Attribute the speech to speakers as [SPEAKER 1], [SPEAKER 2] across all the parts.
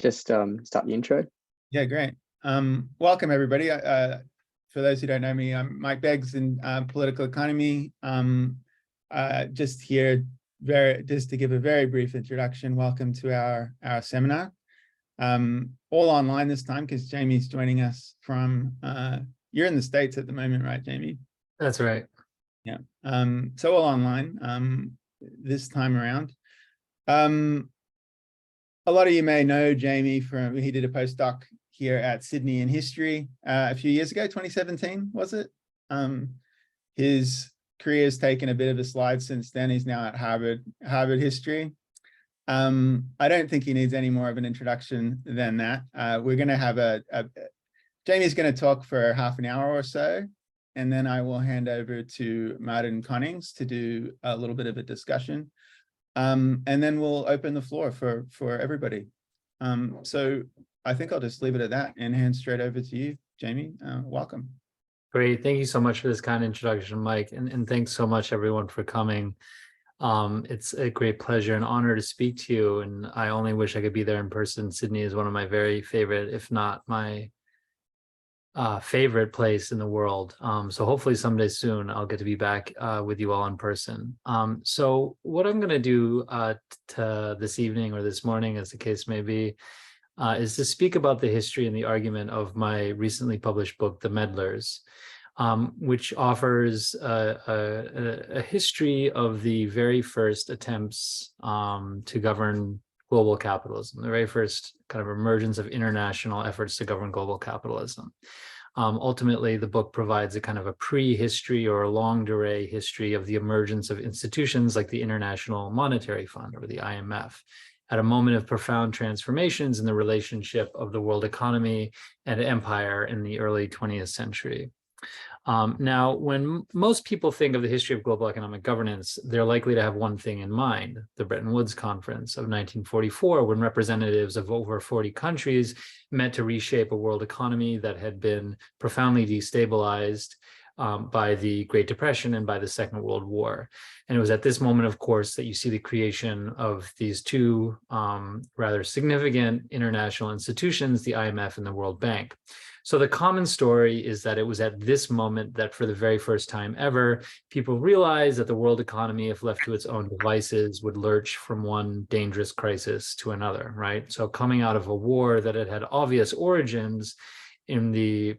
[SPEAKER 1] just start the intro?
[SPEAKER 2] Yeah, great. Welcome everybody. For those who don't know me, I'm Mike Beggs in political economy. Just here, just to give a very brief introduction. Welcome to our seminar. All online this time because Jamie's joining us from. You're in the States at the moment, right, Jamie?
[SPEAKER 3] That's right.
[SPEAKER 2] Yeah. So all online this time around. A lot of you may know Jamie from, he did a postdoc here at Sydney in history a few years ago, 2017, was it? His career has taken a bit of a slide since then. He's now at Harvard history. I don't think he needs any more of an introduction than that. We're going to have Jamie's going to talk for half an hour or so, and then I will hand over to Martijn Konings to do a little bit of a discussion. And then we'll open the floor for everybody. So I think I'll just leave it at that and hand straight over to you, Jamie. Welcome.
[SPEAKER 3] Great. Thank you so much for this kind introduction, Mike. And thanks so much, everyone, for coming. It's a great pleasure and honor to speak to you. And I only wish I could be there in person. Sydney is one of my very favorite, if not my favorite place in the world. So hopefully someday soon I'll get to be back with you all in person. So what I'm going to do this evening or this morning, as the case may be, is to speak about the history and the argument of my recently published book, The Meddlers, which offers a history of the very first attempts to govern global capitalism, the very first kind of emergence of international efforts to govern global capitalism. Ultimately, the book provides a kind of a prehistory or a longue durée history of the emergence of institutions like the International Monetary Fund or the IMF at a moment of profound transformations in the relationship of the world economy and empire in the early 20th century. Now, when most people think of the history of global economic governance, they're likely to have one thing in mind: the Bretton Woods Conference of 1944, when representatives of over 40 countries met to reshape a world economy that had been profoundly destabilized by the Great Depression and by the Second World War. And it was at this moment, of course, that you see the creation of these two rather significant international institutions, the IMF and the World Bank. So the common story is that it was at this moment that for the very first time ever, people realized that the world economy, if left to its own devices, would lurch from one dangerous crisis to another, right? So coming out of a war that had obvious origins in the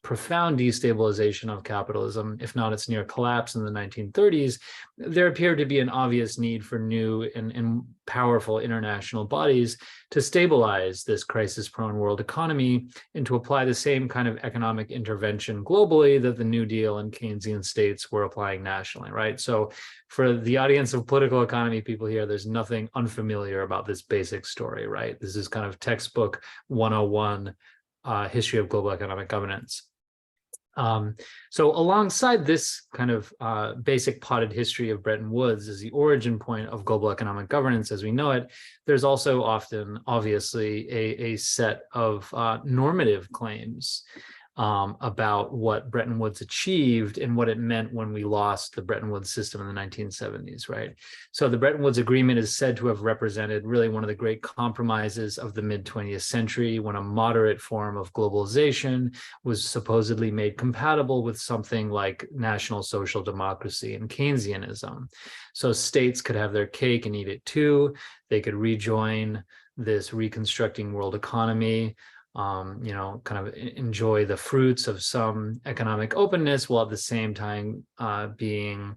[SPEAKER 3] profound destabilization of capitalism, if not its near collapse in the 1930s, there appeared to be an obvious need for new and powerful international bodies to stabilize this crisis-prone world economy and to apply the same kind of economic intervention globally that the New Deal and Keynesian states were applying nationally, right? So for the audience of political economy people here, there's nothing unfamiliar about this basic story, right? This is kind of textbook 101 history of global economic governance. So alongside this kind of basic potted history of Bretton Woods as the origin point of global economic governance as we know it, there's also often, obviously, a set of normative claims about what Bretton Woods achieved and what it meant when we lost the Bretton Woods system in the 1970s, right? So the Bretton Woods Agreement is said to have represented really one of the great compromises of the mid-20th century, when a moderate form of globalization was supposedly made compatible with something like National Social Democracy and Keynesianism. So states could have their cake and eat it too. They could rejoin this reconstructing world economy, kind of enjoy the fruits of some economic openness, while at the same time being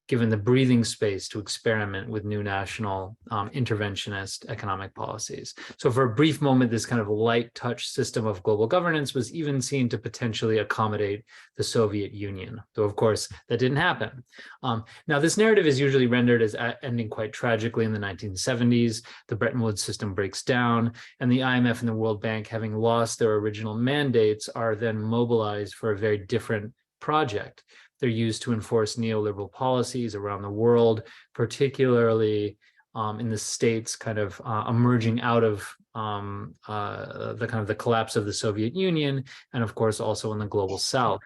[SPEAKER 3] given the breathing space to experiment with new national interventionist economic policies. So for a brief moment, this kind of light touch system of global governance was even seen to potentially accommodate the Soviet Union, though of course that didn't happen. Now this narrative is usually rendered as ending quite tragically in the 1970s. The Bretton Woods system breaks down, and the IMF and the World Bank, having lost their original mandates, are then mobilized for a very different project. They're used to enforce neoliberal policies around the world, particularly in the states kind of emerging out of the collapse of the Soviet Union, and of course also in the global South.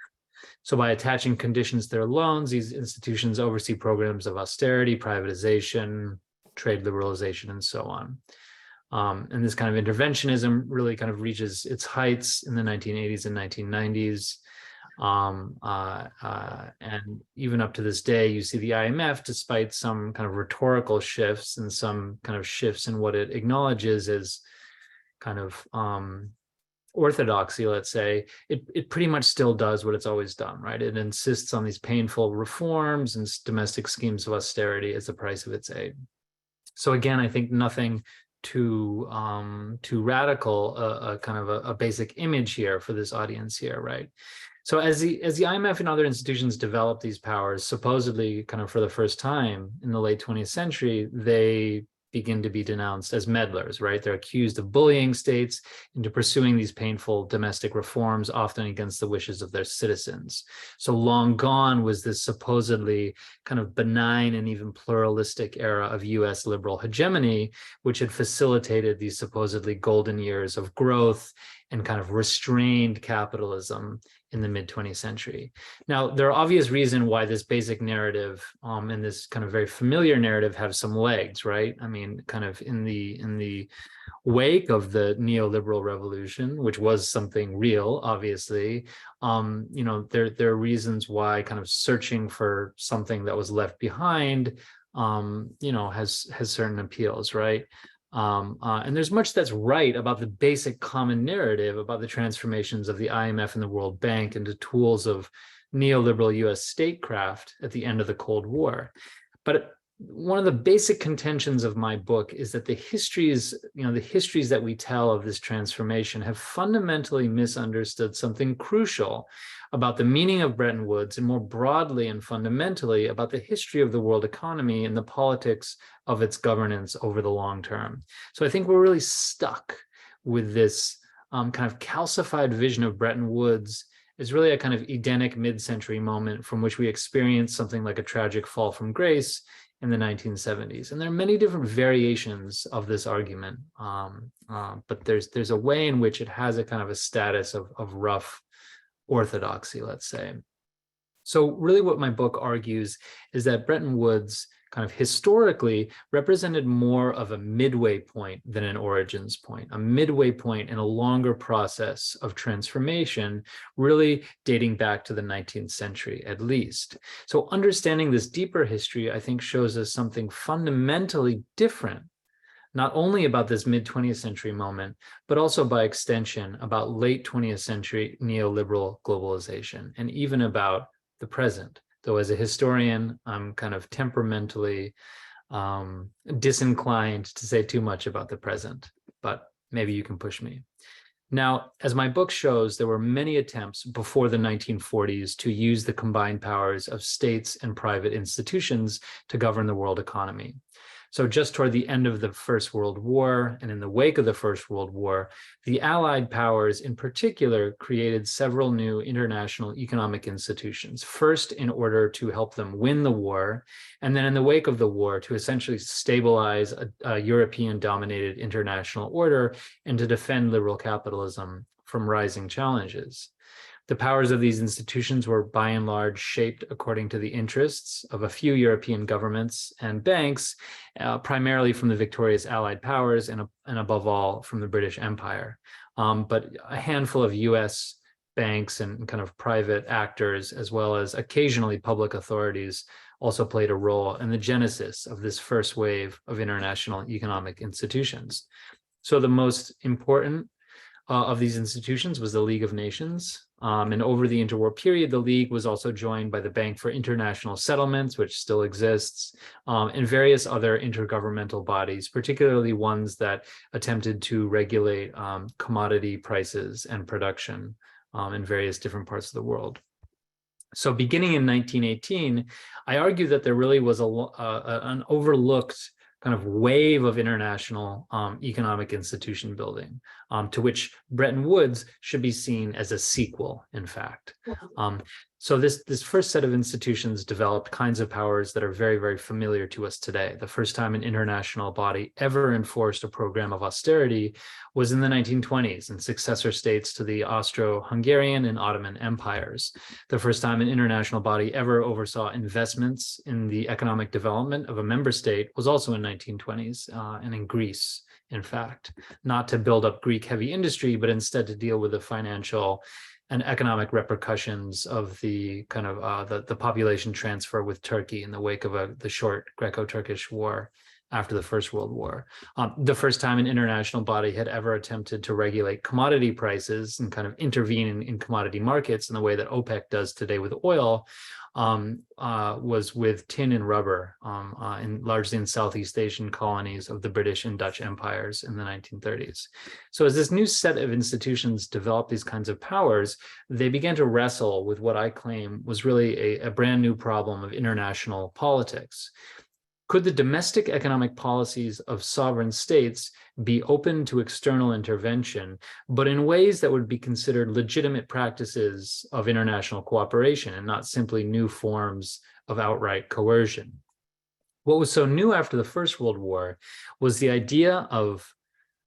[SPEAKER 3] So by attaching conditions to their loans, these institutions oversee programs of austerity, privatization, trade liberalization, and so on. And this kind of interventionism really kind of reaches its heights in the 1980s and 1990s. And even up to this day, you see the IMF, despite some kind of rhetorical shifts and some kind of shifts in what it acknowledges as kind of orthodoxy, let's say, it pretty much still does what it's always done, right? It insists on these painful reforms and domestic schemes of austerity as the price of its aid. So again, I think nothing too radical, kind of a basic image here for this audience here, right? So as the IMF and other institutions develop these powers, supposedly kind of for the first time in the late 20th century, they begin to be denounced as meddlers, right? They're accused of bullying states into pursuing these painful domestic reforms, often against the wishes of their citizens. So long gone was this supposedly kind of benign and even pluralistic era of US liberal hegemony, which had facilitated these supposedly golden years of growth and kind of restrained capitalism in the mid-20th century. Now, there are obvious reasons why this basic narrative and this kind of very familiar narrative have some legs, right? I mean, kind of in the wake of the neoliberal revolution, which was something real, obviously, you know, there are reasons why kind of searching for something that was left behind, you know, has certain appeals, right? And there's much that's right about the basic common narrative about the transformations of the IMF and the World Bank into tools of neoliberal US statecraft at the end of the Cold War. But one of the basic contentions of my book is that the histories, you know, the histories that we tell of this transformation have fundamentally misunderstood something crucial about the meaning of Bretton Woods, and more broadly and fundamentally about the history of the world economy and the politics of its governance over the long term. So I think we're really stuck with this kind of calcified vision of Bretton Woods as really a kind of Edenic mid-century moment from which we experience something like a tragic fall from grace in the 1970s. And there are many different variations of this argument, but there's a way in which it has a kind of a status of rough orthodoxy, let's say. So really what my book argues is that Bretton Woods kind of historically represented more of a midway point than an origins point, a midway point in a longer process of transformation, really dating back to the 19th century at least. So understanding this deeper history, I think, shows us something fundamentally different, not only about this mid-20th century moment, but also by extension about late 20th century neoliberal globalization, and even about the present. Though as a historian, I'm kind of temperamentally disinclined to say too much about the present, but maybe you can push me. Now, as my book shows, there were many attempts before the 1940s to use the combined powers of states and private institutions to govern the world economy. So just toward the end of the First World War and in the wake of the First World War, the Allied powers in particular created several new international economic institutions, first in order to help them win the war, and then in the wake of the war to essentially stabilize a European-dominated international order and to defend liberal capitalism from rising challenges. The powers of these institutions were by and large shaped according to the interests of a few European governments and banks, primarily from the victorious Allied powers and above all from the British Empire. But a handful of US banks and kind of private actors, as well as occasionally public authorities, also played a role in the genesis of this first wave of international economic institutions. So the most important of these institutions was the League of Nations. And over the interwar period, the League was also joined by the Bank for International Settlements, which still exists, and various other intergovernmental bodies, particularly ones that attempted to regulate commodity prices and production in various different parts of the world. So beginning in 1918, I argue that there really was an overlooked kind of wave of international economic institution building, to which Bretton Woods should be seen as a sequel, in fact. So this first set of institutions developed kinds of powers that are very, very familiar to us today. The first time an international body ever enforced a program of austerity was in the 1920s in successor states to the Austro-Hungarian and Ottoman empires. The first time an international body ever oversaw investments in the economic development of a member state was also in 1920s and in Greece in fact, not to build up Greek heavy industry, but instead to deal with the financial and economic repercussions of the kind of the population transfer with Turkey in the wake of the short Greco-Turkish war after the First World War. The first time an international body had ever attempted to regulate commodity prices and kind of intervene in commodity markets in the way that OPEC does today with oil was with tin and rubber, largely in Southeast Asian colonies of the British and Dutch empires in the 1930s. So as this new set of institutions developed these kinds of powers, they began to wrestle with what I claim was really a brand new problem of international politics. Could the domestic economic policies of sovereign states be open to external intervention, but in ways that would be considered legitimate practices of international cooperation and not simply new forms of outright coercion? What was so new after the First World War was the idea of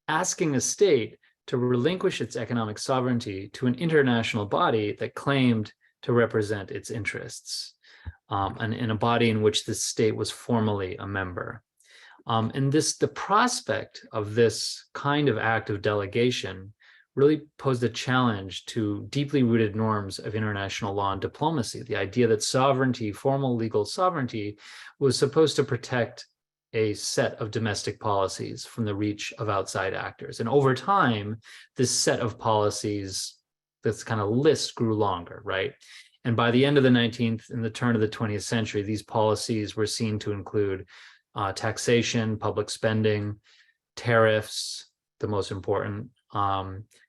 [SPEAKER 3] asking a state to relinquish its economic sovereignty to an international body that claimed to represent its interests. And in a body in which the state was formally a member. And the prospect of this kind of act of delegation really posed a challenge to deeply rooted norms of international law and diplomacy. The idea that sovereignty, formal legal sovereignty, was supposed to protect a set of domestic policies from the reach of outside actors. And over time, this set of policies, this kind of list grew longer, right? And by the end of the 19th and the turn of the 20th century, these policies were seen to include taxation, public spending, tariffs, the most important,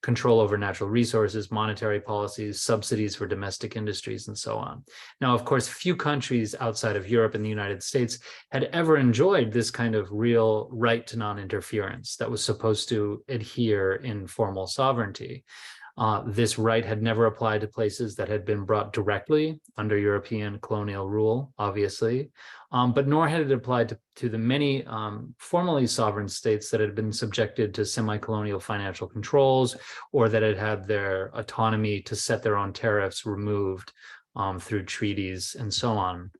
[SPEAKER 3] control over natural resources, monetary policies, subsidies for domestic industries, and so on. Now, of course, few countries outside of Europe and the United States had ever enjoyed this kind of real right to non-interference that was supposed to adhere in formal sovereignty. This right had never applied to places that had been brought directly under European colonial rule, obviously, but nor had it applied to the many formally sovereign states that had been subjected to semi-colonial financial controls or that had had their autonomy to set their own tariffs removed through treaties and so on.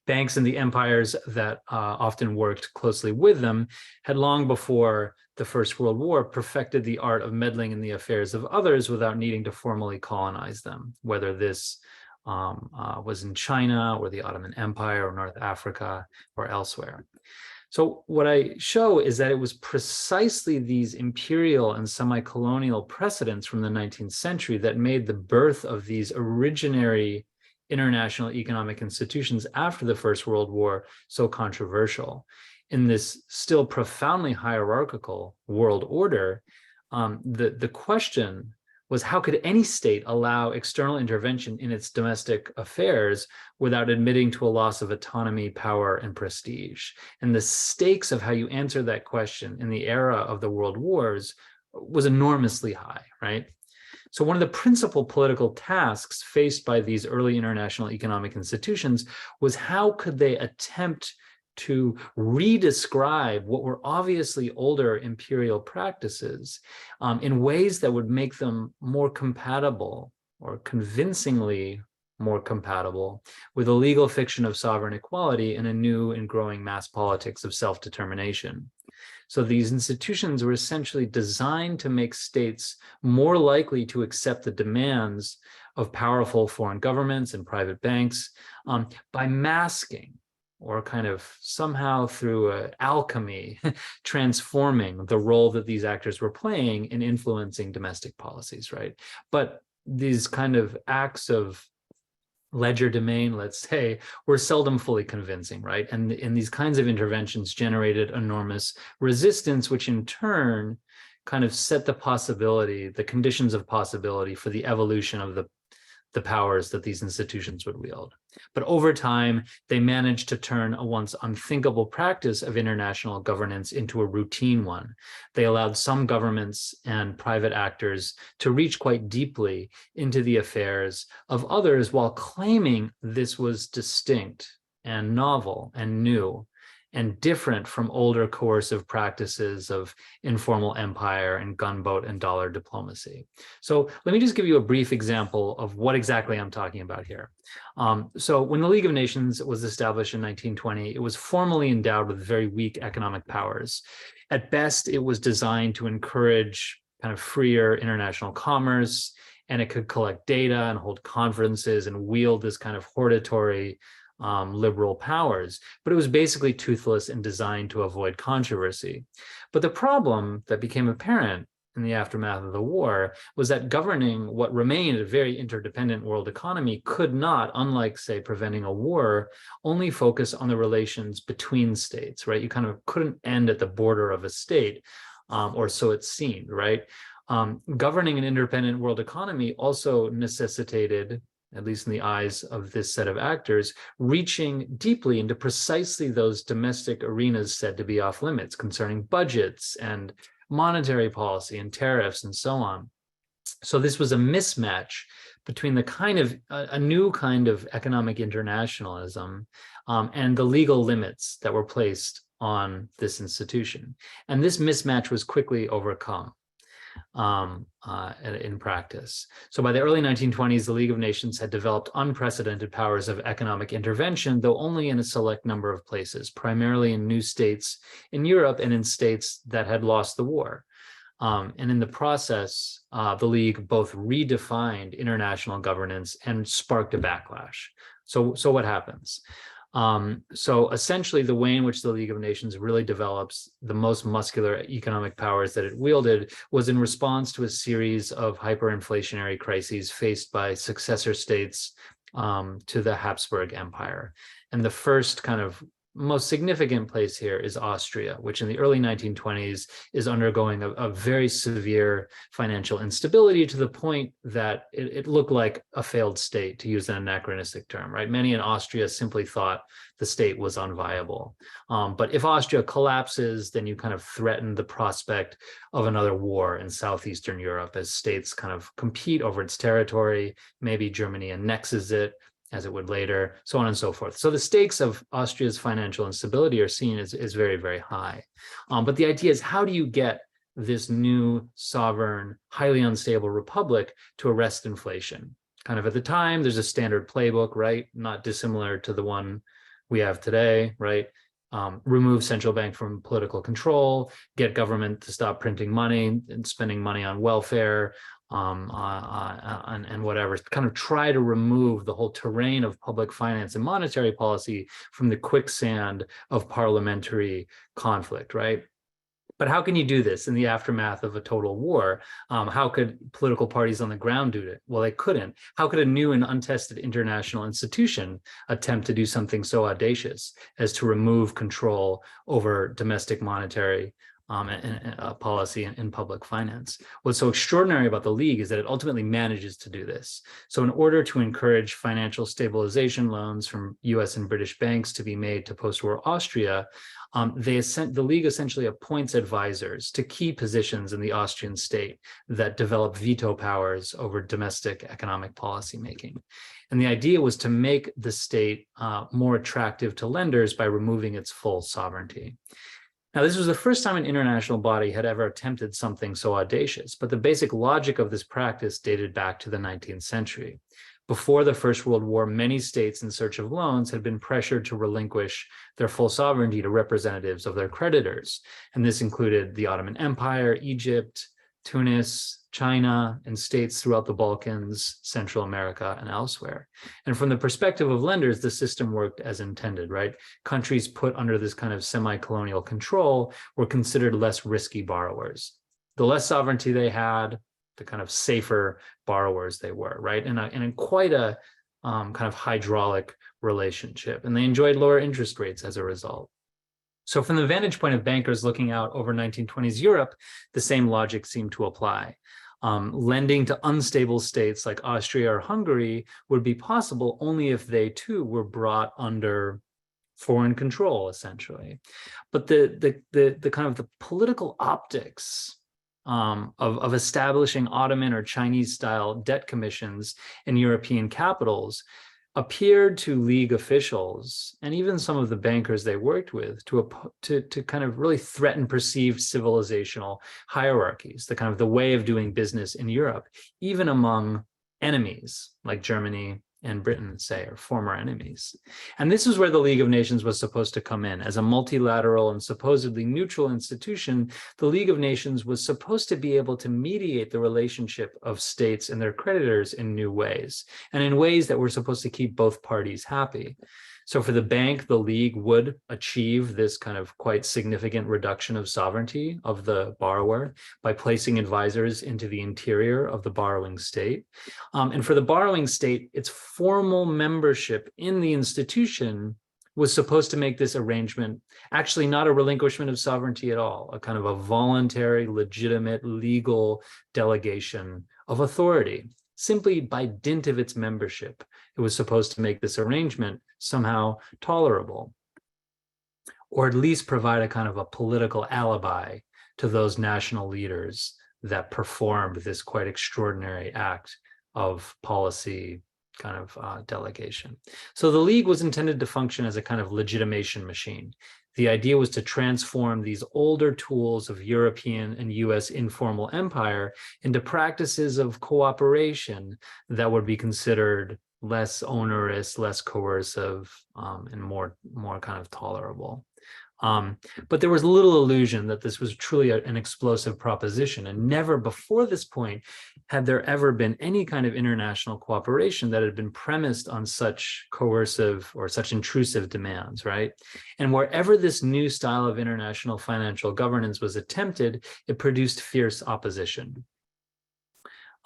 [SPEAKER 3] Banks and the empires that often worked closely with them had long before the First World War perfected the art of meddling in the affairs of others without needing to formally colonize them, whether this was in China or the Ottoman Empire or North Africa or elsewhere. So what I show is that it was precisely these imperial and semi-colonial precedents from the 19th century that made the birth of these originary international economic institutions after the First World War so controversial. In this still profoundly hierarchical world order, the question was, how could any state allow external intervention in its domestic affairs without admitting to a loss of autonomy, power, and prestige? And the stakes of how you answer that question in the era of the world wars was enormously high, right? So one of the principal political tasks faced by these early international economic institutions was how could they attempt to redescribe what were obviously older imperial practices in ways that would make them more compatible or convincingly more compatible with a legal fiction of sovereign equality and a new and growing mass politics of self-determination. So these institutions were essentially designed to make states more likely to accept the demands of powerful foreign governments and private banks by masking or kind of somehow through alchemy, transforming the role that these actors were playing in influencing domestic policies, right? But these kind of acts of legerdemain, let's say, were seldom fully convincing, right? And these kinds of interventions generated enormous resistance, which in turn kind of set the possibility, the conditions of possibility for the evolution of the powers that these institutions would wield. But over time, they managed to turn a once unthinkable practice of international governance into a routine one. They allowed some governments and private actors to reach quite deeply into the affairs of others while claiming this was distinct and novel and new. and different from older coercive practices of informal empire and gunboat and dollar diplomacy. So let me just give you a brief example of what exactly I'm talking about here. So when the League of Nations was established in 1920, it was formally endowed with very weak economic powers. At best, it was designed to encourage kind of freer international commerce, and it could collect data and hold conferences and wield this kind of hortatory liberal powers, but it was basically toothless and designed to avoid controversy. But the problem that became apparent in the aftermath of the war was that governing what remained a very interdependent world economy could not, unlike, say, preventing a war, only focus on the relations between states, right? You kind of couldn't end at the border of a state, or so it seemed, right? Governing an independent world economy also necessitated, at least in the eyes of this set of actors, reaching deeply into precisely those domestic arenas said to be off limits concerning budgets and monetary policy and tariffs and so on. So this was a mismatch between the kind of a new kind of economic internationalism and the legal limits that were placed on this institution. And this mismatch was quickly overcome in practice. So by the early 1920s, the League of Nations had developed unprecedented powers of economic intervention, though only in a select number of places, primarily in new states in Europe and in states that had lost the war. And in the process, the League both redefined international governance and sparked a backlash. So what happens? So essentially, the way in which the League of Nations really develops the most muscular economic powers that it wielded was in response to a series of hyperinflationary crises faced by successor states to the Habsburg Empire. And the first kind of most significant place here is Austria, which in the early 1920s is undergoing a very severe financial instability to the point that it looked like a failed state, to use an anachronistic term, right? Many in Austria simply thought the state was unviable. But if Austria collapses, then you kind of threaten the prospect of another war in Southeastern Europe as states kind of compete over its territory. Maybe Germany annexes it, as it would later, so on and so forth. So the stakes of Austria's financial instability are seen as very, very high. But the idea is, how do you get this new sovereign, highly unstable republic to arrest inflation? Kind of at the time, there's a standard playbook, right? Not dissimilar to the one we have today, right? Remove central bank from political control, get government to stop printing money and spending money on welfare, and whatever, kind of try to remove the whole terrain of public finance and monetary policy from the quicksand of parliamentary conflict, right? But how can you do this in the aftermath of a total war? How could political parties on the ground do it? Well, they couldn't. How could a new and untested international institution attempt to do something so audacious as to remove control over domestic monetary and policy in public finance? What's so extraordinary about the League is that it ultimately manages to do this. So in order to encourage financial stabilization loans from US and British banks to be made to post-war Austria, the League essentially appoints advisors to key positions in the Austrian state that develop veto powers over domestic economic policy making. And the idea was to make the state more attractive to lenders by removing its full sovereignty. Now, this was the first time an international body had ever attempted something so audacious, but the basic logic of this practice dated back to the 19th century. Before the First World War, many states in search of loans had been pressured to relinquish their full sovereignty to representatives of their creditors. And this included the Ottoman Empire, Egypt, Tunis, China, and states throughout the Balkans, Central America, and elsewhere. And from the perspective of lenders, the system worked as intended, right? Countries put under this kind of semi-colonial control were considered less risky borrowers. The less sovereignty they had, the kind of safer borrowers they were, right? And in quite a kind of hydraulic relationship. And they enjoyed lower interest rates as a result. So from the vantage point of bankers looking out over 1920s Europe, the same logic seemed to apply. Lending to unstable states like Austria or Hungary would be possible only if they too were brought under foreign control, essentially. But the kind of the political optics of establishing Ottoman or Chinese style debt commissions in European capitals appeared to League officials and even some of the bankers they worked with to kind of really threaten perceived civilizational hierarchies, the kind of the way of doing business in Europe, even among enemies like Germany and Britain, say, or former enemies. And this is where the League of Nations was supposed to come in. As a multilateral and supposedly neutral institution, the League of Nations was supposed to be able to mediate the relationship of states and their creditors in new ways, and in ways that were supposed to keep both parties happy. So for the bank, the League would achieve this kind of quite significant reduction of sovereignty of the borrower by placing advisors into the interior of the borrowing state. And for the borrowing state, its formal membership in the institution was supposed to make this arrangement actually not a relinquishment of sovereignty at all, a kind of a voluntary, legitimate, legal delegation of authority. Simply by dint of its membership, it was supposed to make this arrangement somehow tolerable, or at least provide a kind of a political alibi to those national leaders that performed this quite extraordinary act of policy kind of delegation. So the League was intended to function as a kind of legitimation machine. The idea was to transform these older tools of European and US informal empire into practices of cooperation that would be considered less onerous, less coercive, and more kind of tolerable. But there was little illusion that this was truly an explosive proposition, and never before this point had there ever been any kind of international cooperation that had been premised on such coercive or such intrusive demands, right? And wherever this new style of international financial governance was attempted, it produced fierce opposition.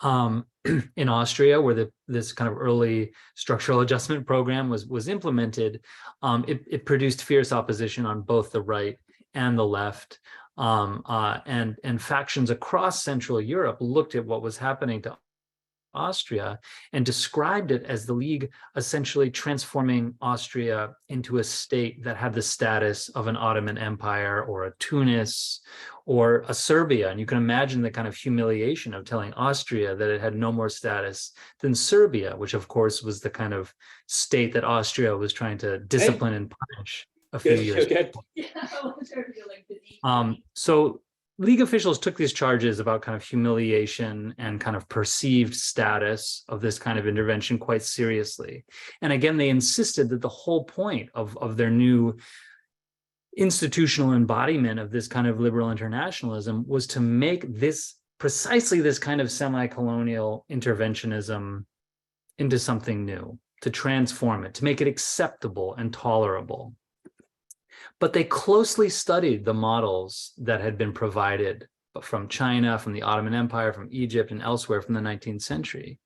[SPEAKER 3] In Austria, where this kind of early structural adjustment program was implemented, it produced fierce opposition on both the right and the left. And factions across Central Europe looked at what was happening to Austria and described it as the League essentially transforming Austria into a state that had the status of an Ottoman Empire or a Tunis or a Serbia. And you can imagine the kind of humiliation of telling Austria that it had no more status than Serbia, which of course was the kind of state that Austria was trying to discipline and punish a few years before. So League officials took these charges about kind of humiliation and kind of perceived status of this kind of intervention quite seriously. And again, they insisted that the whole point of their new institutional embodiment of this kind of liberal internationalism was to make this precisely this kind of semi-colonial interventionism into something new, to transform it, to make it acceptable and tolerable. But they closely studied the models that had been provided from China, from the Ottoman Empire, from Egypt, and elsewhere from the 19th century.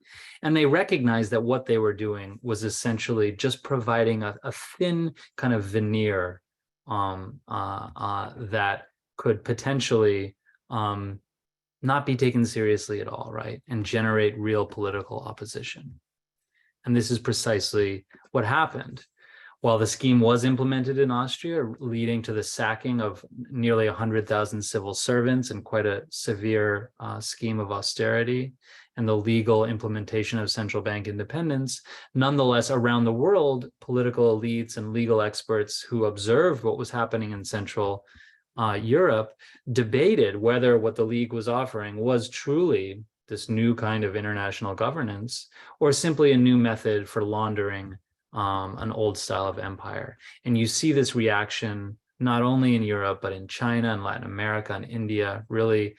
[SPEAKER 3] And they recognized that what they were doing was essentially just providing a thin kind of veneer that could potentially not be taken seriously at all, right? And generate real political opposition. And this is precisely what happened. While the scheme was implemented in Austria, leading to the sacking of nearly 100,000 civil servants and quite a severe scheme of austerity, and the legal implementation of central bank independence, nonetheless, around the world, political elites and legal experts who observed what was happening in Central Europe debated whether what the League was offering was truly this new kind of international governance or simply a new method for laundering an old style of empire. And you see this reaction not only in Europe, but in China and Latin America and India, really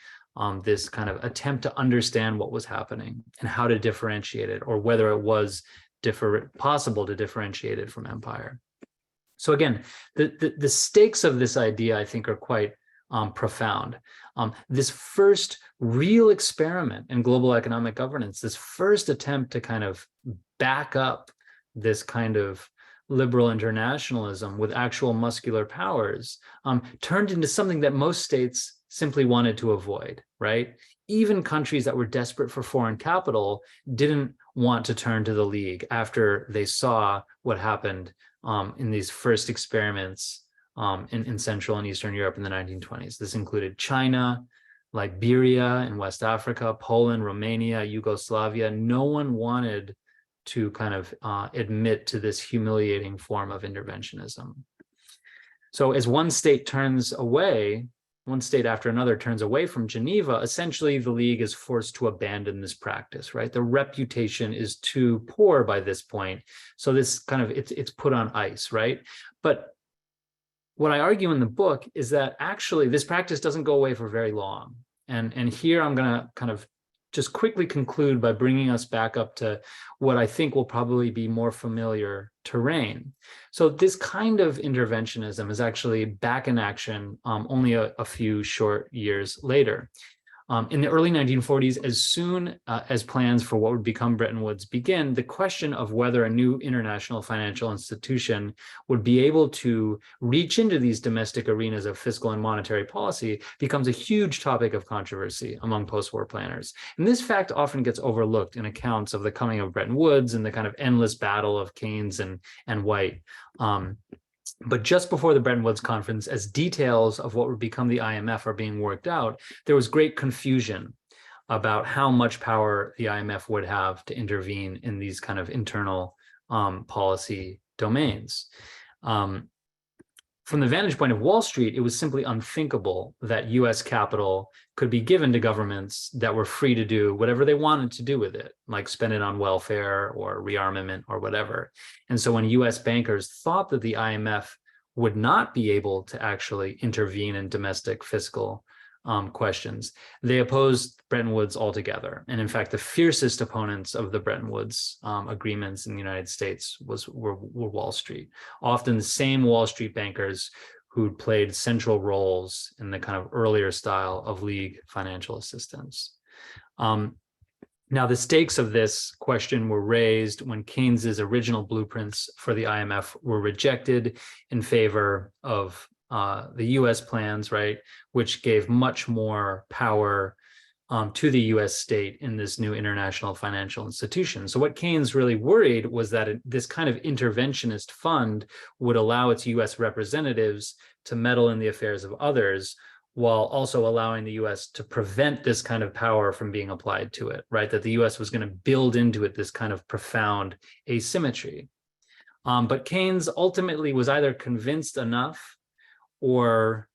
[SPEAKER 3] this kind of attempt to understand what was happening and how to differentiate it, or whether it was possible to differentiate it from empire. So again, the stakes of this idea, I think, are quite profound. This first real experiment in global economic governance, this first attempt to kind of back up this kind of liberal internationalism with actual muscular powers, turned into something that most states simply wanted to avoid, right? Even countries that were desperate for foreign capital didn't want to turn to the League after they saw what happened in these first experiments in Central and Eastern Europe in the 1920s. This included China, Liberia in West Africa, Poland, Romania, Yugoslavia. No one wanted to kind of admit to this humiliating form of interventionism. So as one state after another turns away from Geneva, essentially the League is forced to abandon this practice, right? The reputation is too poor by this point. So this kind of, it's put on ice, right? But what I argue in the book is that actually this practice doesn't go away for very long. And here I'm going to kind of just quickly conclude by bringing us back up to what I think will probably be more familiar terrain. So this kind of interventionism is actually back in action only a few short years later. In the early 1940s, as soon as plans for what would become Bretton Woods begin, the question of whether a new international financial institution would be able to reach into these domestic arenas of fiscal and monetary policy becomes a huge topic of controversy among post-war planners. And this fact often gets overlooked in accounts of the coming of Bretton Woods and the kind of endless battle of Keynes and White. But just before the Bretton Woods Conference, as details of what would become the IMF are being worked out, there was great confusion about how much power the IMF would have to intervene in these kind of internal policy domains. From the vantage point of Wall Street, it was simply unthinkable that US capital could be given to governments that were free to do whatever they wanted to do with it, like spend it on welfare or rearmament or whatever. And so when US bankers thought that the IMF would not be able to actually intervene in domestic fiscal questions, they opposed Bretton Woods altogether. And in fact, the fiercest opponents of the Bretton Woods agreements in the United States were Wall Street. Often the same Wall Street bankers who'd played central roles in the kind of earlier style of League financial assistance. Now, the stakes of this question were raised when Keynes's original blueprints for the IMF were rejected in favor of the US plans, right, which gave much more power to the US state in this new international financial institution. So what Keynes really worried was that this kind of interventionist fund would allow its US representatives to meddle in the affairs of others, while also allowing the US to prevent this kind of power from being applied to it, right? That the US was going to build into it this kind of profound asymmetry. But Keynes ultimately was either convinced enough, or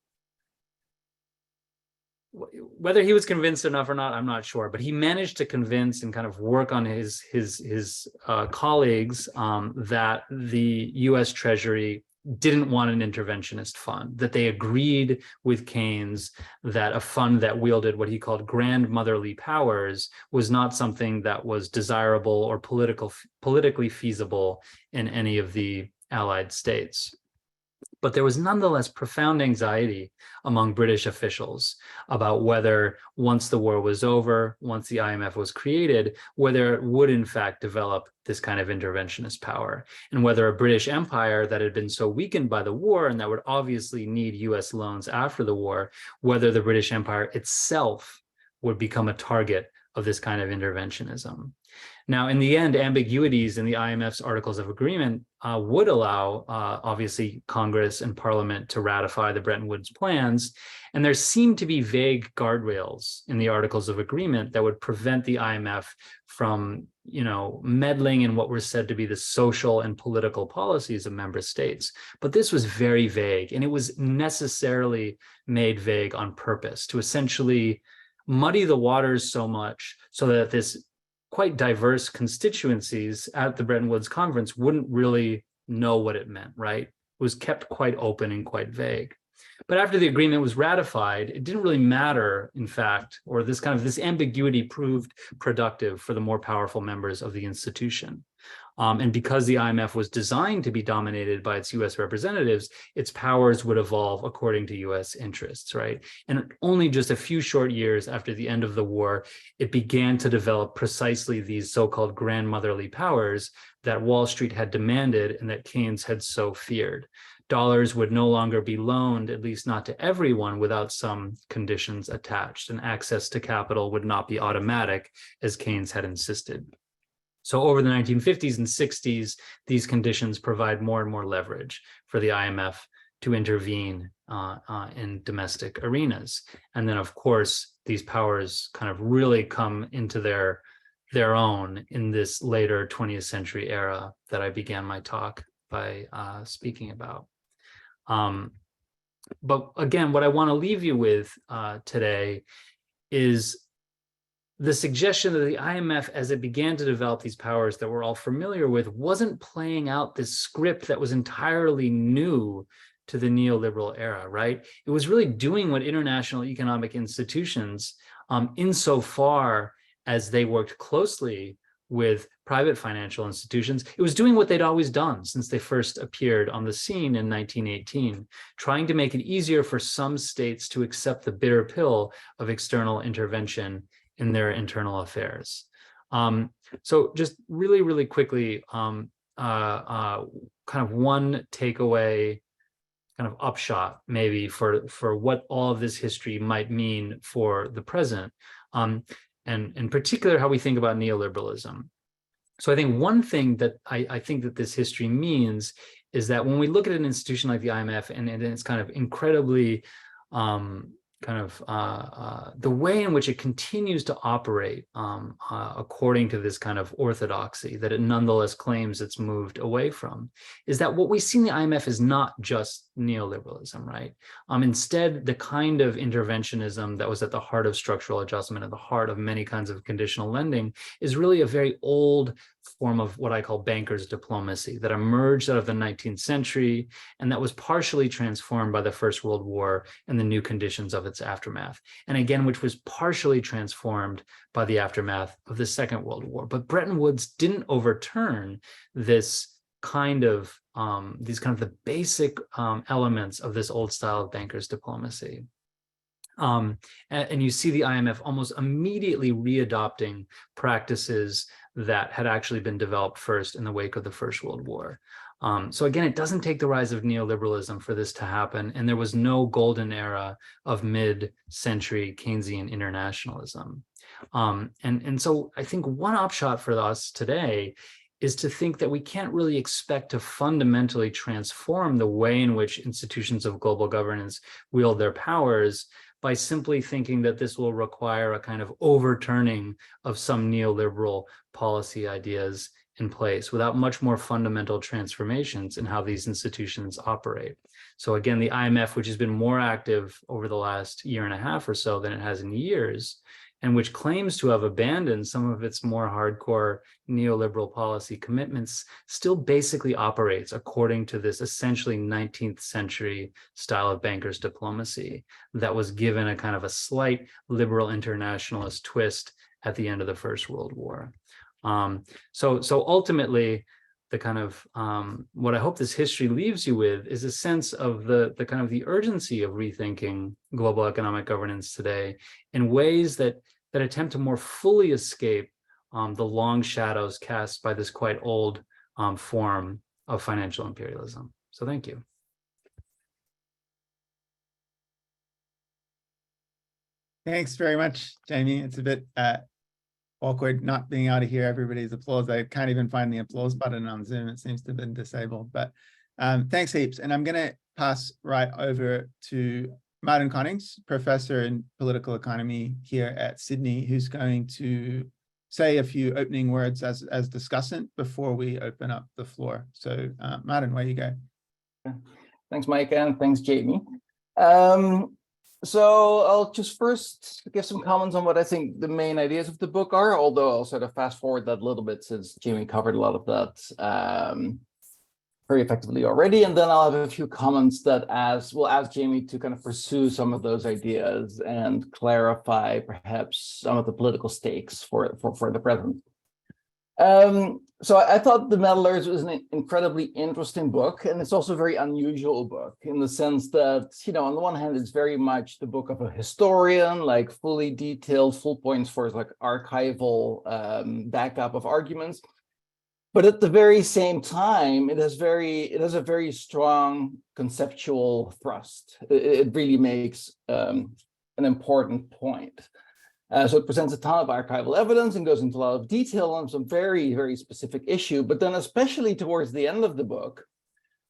[SPEAKER 3] whether he was convinced enough or not, I'm not sure, but he managed to convince and kind of work on his colleagues that the US Treasury didn't want an interventionist fund, that they agreed with Keynes that a fund that wielded what he called grandmotherly powers was not something that was desirable or politically feasible in any of the Allied states. But there was nonetheless profound anxiety among British officials about whether, once the war was over, once the IMF was created, whether it would in fact develop this kind of interventionist power, and whether a British empire that had been so weakened by the war and that would obviously need US loans after the war, whether the British Empire itself would become a target of this kind of interventionism. Now, in the end, ambiguities in the IMF's Articles of Agreement would allow, obviously, Congress and Parliament to ratify the Bretton Woods plans. And there seemed to be vague guardrails in the Articles of Agreement that would prevent the IMF from, meddling in what were said to be the social and political policies of member states. But this was very vague, and it was necessarily made vague on purpose to essentially muddy the waters so much so that this quite diverse constituencies at the Bretton Woods Conference wouldn't really know what it meant, right? It was kept quite open and quite vague. But after the agreement was ratified, it didn't really matter, in fact, or this ambiguity proved productive for the more powerful members of the institution. And because the IMF was designed to be dominated by its US representatives, its powers would evolve according to US interests, right? And only just a few short years after the end of the war, it began to develop precisely these so-called grandmotherly powers that Wall Street had demanded and that Keynes had so feared. Dollars would no longer be loaned, at least not to everyone, without some conditions attached, and access to capital would not be automatic, as Keynes had insisted. So over the 1950s and 60s, these conditions provide more and more leverage for the IMF to intervene in domestic arenas. And then, of course, these powers kind of really come into their their own in this later 20th century era that I began my talk by speaking about. But again, what I want to leave you with today is the suggestion that the IMF, as it began to develop these powers that we're all familiar with, wasn't playing out this script that was entirely new to the neoliberal era, right? It was really doing what international economic institutions, insofar as they worked closely with private financial institutions, it was doing what they'd always done since they first appeared on the scene in 1918, trying to make it easier for some states to accept the bitter pill of external intervention in their internal affairs. So just really, really quickly, kind of one takeaway, kind of upshot maybe for what all of this history might mean for the present, and in particular how we think about neoliberalism. So I think one thing that I think that this history means is that when we look at an institution like the IMF and it's kind of incredibly the way in which it continues to operate according to this kind of orthodoxy that it nonetheless claims it's moved away from, is that what we see in the IMF is not just neoliberalism, right? Instead, the kind of interventionism that was at the heart of structural adjustment, at the heart of many kinds of conditional lending, is really a very old form of what I call bankers' diplomacy that emerged out of the 19th century and that was partially transformed by the First World War and the new conditions of its aftermath. And again, which was partially transformed by the aftermath of the Second World War. But Bretton Woods didn't overturn this kind of, these kind of the basic elements of this old style of bankers' diplomacy. And you see the IMF almost immediately readopting practices that had actually been developed first in the wake of the First World War. So again, it doesn't take the rise of neoliberalism for this to happen, and there was no golden era of mid-century Keynesian internationalism. And so I think one upshot for us today is to think that we can't really expect to fundamentally transform the way in which institutions of global governance wield their powers by simply thinking that this will require a kind of overturning of some neoliberal policy ideas in place without much more fundamental transformations in how these institutions operate. So again, the IMF, which has been more active over the last year and a half or so than it has in years, and which claims to have abandoned some of its more hardcore neoliberal policy commitments, still basically operates according to this essentially 19th century style of bankers' diplomacy that was given a kind of a slight liberal internationalist twist at the end of the First World War. So ultimately, the kind of what I hope this history leaves you with is a sense of the kind of the urgency of rethinking global economic governance today in ways that attempt to more fully escape the long shadows cast by this quite old form of financial imperialism. So thank you.
[SPEAKER 2] Thanks very much, Jamie. It's a bit awkward not being able to hear everybody's applause. I can't even find the applause button on Zoom. It seems to have been disabled, but thanks heaps. And I'm going to pass right over to Martijn Konings, professor in political economy here at Sydney, who's going to say a few opening words as discussant before we open up the floor. So Martijn, where you go.
[SPEAKER 1] Thanks, Mike, and thanks, Jamie. So I'll just first give some comments on what I think the main ideas of the book are, although I'll sort of fast forward that a little bit since Jamie covered a lot of that very effectively already. And then I'll have a few comments that will ask Jamie to kind of pursue some of those ideas and clarify perhaps some of the political stakes for the present. So I thought The Meddlers was an incredibly interesting book, and it's also a very unusual book in the sense that, you know, on the one hand, it's very much the book of a historian, like fully detailed, full points for like archival backup of arguments. But at the very same time, it has a very strong conceptual thrust. It really makes an important point. So it presents a ton of archival evidence and goes into a lot of detail on some very, very specific issue. But then especially towards the end of the book,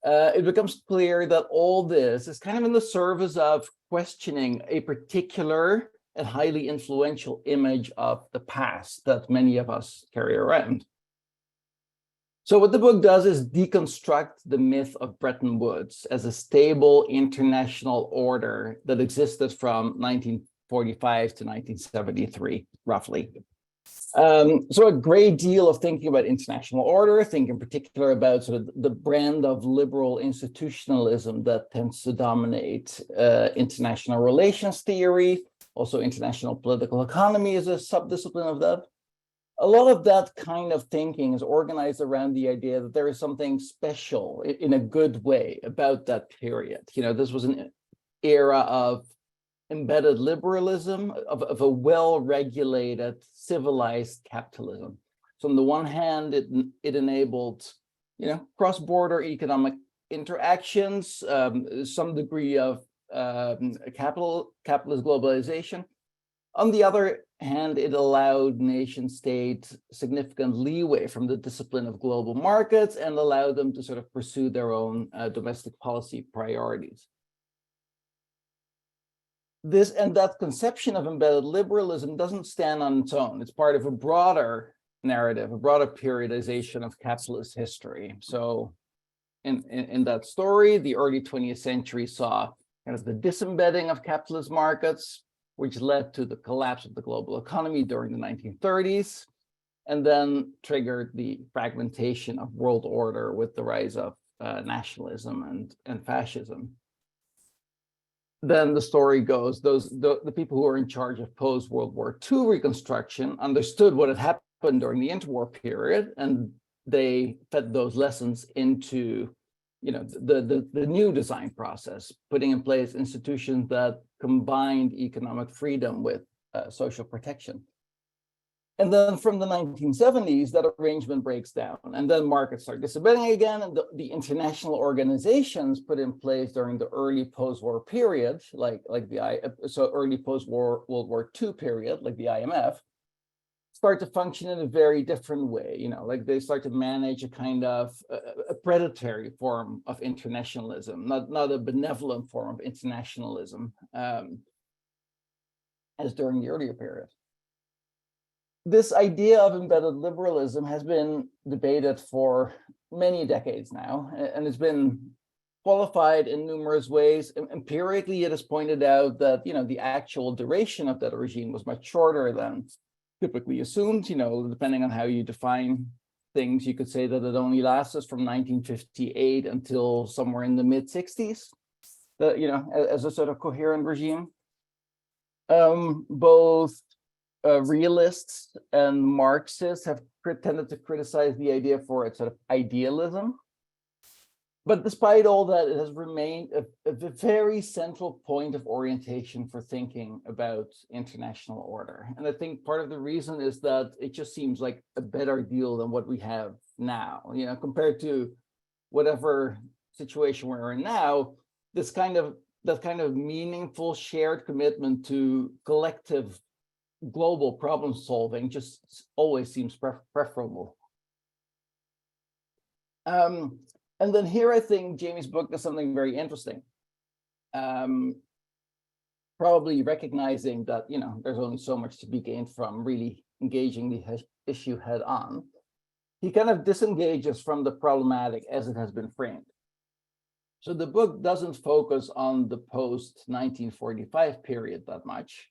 [SPEAKER 1] it becomes clear that all this is kind of in the service of questioning a particular and highly influential image of the past that many of us carry around. So what the book does is deconstruct the myth of Bretton Woods as a stable international order that existed from 1945 to 1973, roughly. So a great deal of thinking about international order, think in particular about sort of the brand of liberal institutionalism that tends to dominate international relations theory. Also, international political economy is a subdiscipline of that. A lot of that kind of thinking is organized around the idea that there is something special in a good way about that period. You know, this was an era of embedded liberalism, of a well-regulated, civilized capitalism. So on the one hand, it enabled, you know, cross-border economic interactions, some degree of capitalist globalization. On the other hand, it allowed nation states significant leeway from the discipline of global markets and allowed them to sort of pursue their own domestic policy priorities. This and that conception of embedded liberalism doesn't stand on its own. It's part of a broader narrative, a broader periodization of capitalist history. So in that story, the early 20th century saw kind of the disembedding of capitalist markets, which led to the collapse of the global economy during the 1930s, and then triggered the fragmentation of world order with the rise of nationalism and fascism. Then the story goes, the people who were in charge of post-World War II reconstruction understood what had happened during the interwar period, and they fed those lessons into, you know, the new design process, putting in place institutions that combined economic freedom with social protection. And then from the 1970s, that arrangement breaks down, and then markets start disembedding again, and the international organizations put in place during the early post-war period, like early post-war World War II period, like the IMF, start to function in a very different way. You know, like they start to manage a kind of a predatory form of internationalism, not a benevolent form of internationalism, as during the earlier period. This idea of embedded liberalism has been debated for many decades now, and it's been qualified in numerous ways. Empirically, it is pointed out that, you know, the actual duration of that regime was much shorter than typically assumed. You know, depending on how you define things, you could say that it only lasted from 1958 until somewhere in the mid-60s, you know, as a sort of coherent regime. Both realists and Marxists have tended to criticize the idea for its sort of idealism. But despite all that, it has remained a very central point of orientation for thinking about international order. And I think part of the reason is that it just seems like a better deal than what we have now, you know, compared to whatever situation we're in now. That kind of meaningful shared commitment to collective global problem solving just always seems preferable. And then here I think Jamie's book does something very interesting. Probably recognizing that, you know, there's only so much to be gained from really engaging the issue head on. He kind of disengages from the problematic as it has been framed. So the book doesn't focus on the post-1945 period that much.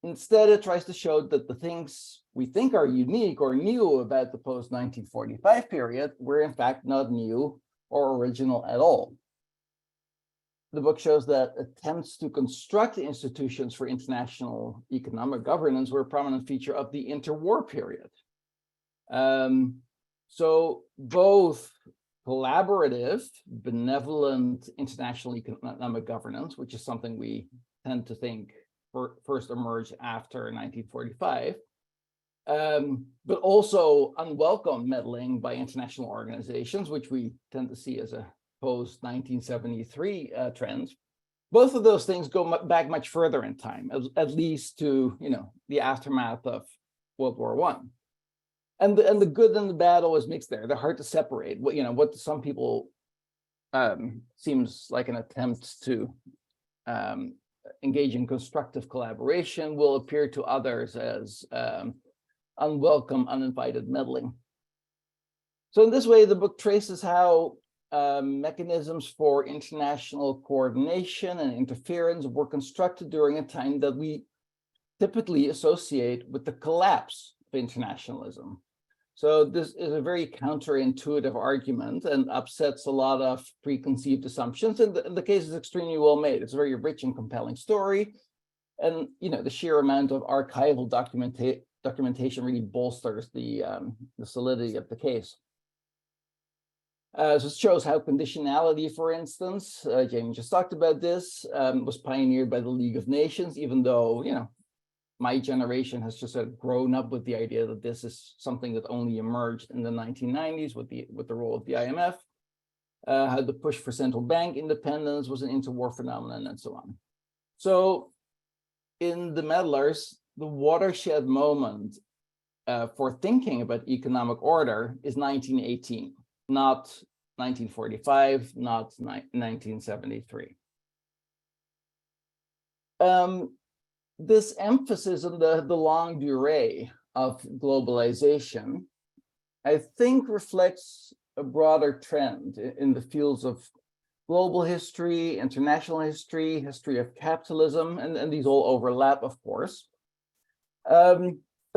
[SPEAKER 1] Instead, it tries to show that the things we think are unique or new about the post-1945 period were in fact not new or original at all. The book shows that attempts to construct institutions for international economic governance were a prominent feature of the interwar period. So both collaborative, benevolent international economic governance, which is something we tend to think first emerged after 1945, but also unwelcome meddling by international organizations, which we tend to see as a post-1973 trend. Both of those things go back much further in time, at least to, you know, the aftermath of World War I. And the good and the bad always mixed there. They're hard to separate. What, you know, what to some people seems like an attempt to engage in constructive collaboration will appear to others as unwelcome, uninvited meddling. So in this way, the book traces how mechanisms for international coordination and interference were constructed during a time that we typically associate with the collapse of internationalism. So this is a very counterintuitive argument and upsets a lot of preconceived assumptions. And the case is extremely well made. It's a very rich and compelling story. And the sheer amount of archival documentation really bolsters the solidity of the case. So it shows how conditionality, for instance, Jamie just talked about this, was pioneered by the League of Nations, even though, my generation has just sort of grown up with the idea that this is something that only emerged in the 1990s with the role of the IMF, how the push for central bank independence was an interwar phenomenon, and so on. So in the Meddlers, the watershed moment for thinking about economic order is 1918, not 1945, not 1973. This emphasis on the longue durée of globalization, I think, reflects a broader trend in the fields of global history, international history, history of capitalism, and these all overlap, of course. I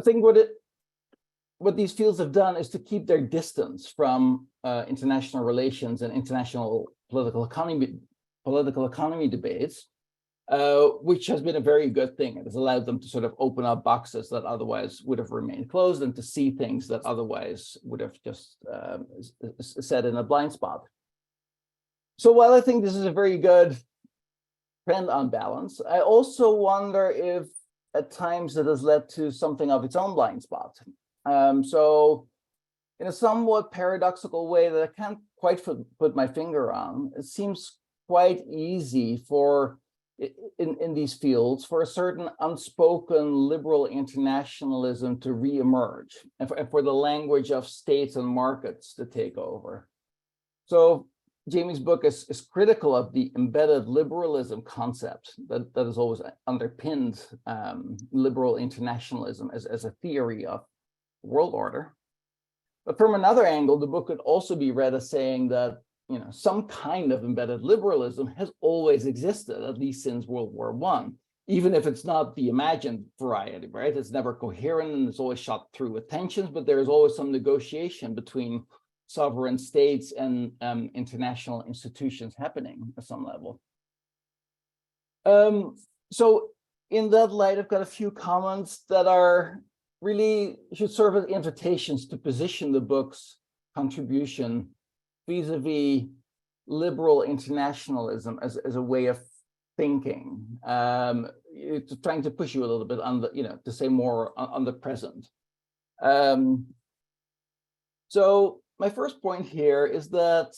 [SPEAKER 1] think what these fields have done is to keep their distance from international relations and international political economy debates, which has been a very good thing. It has allowed them to sort of open up boxes that otherwise would have remained closed and to see things that otherwise would have just set in a blind spot. So while I think this is a very good trend on balance, I also wonder if at times it has led to something of its own blind spot. So in a somewhat paradoxical way that I can't quite put my finger on, it seems quite easy for in these fields for a certain unspoken liberal internationalism to reemerge and for the language of states and markets to take over. So Jamie's book is critical of the embedded liberalism concept that has always underpinned liberal internationalism as a theory of world order. But from another angle, the book could also be read as saying that some kind of embedded liberalism has always existed, at least since World War I, even if it's not the imagined variety, right? It's never coherent and it's always shot through with tensions, but there is always some negotiation between sovereign states and international institutions happening at some level. So in that light, I've got a few comments that are really should serve as invitations to position the book's contribution vis-a-vis liberal internationalism as a way of thinking. It's trying to push you a little bit on the, to say more on the present. So my first point here is that,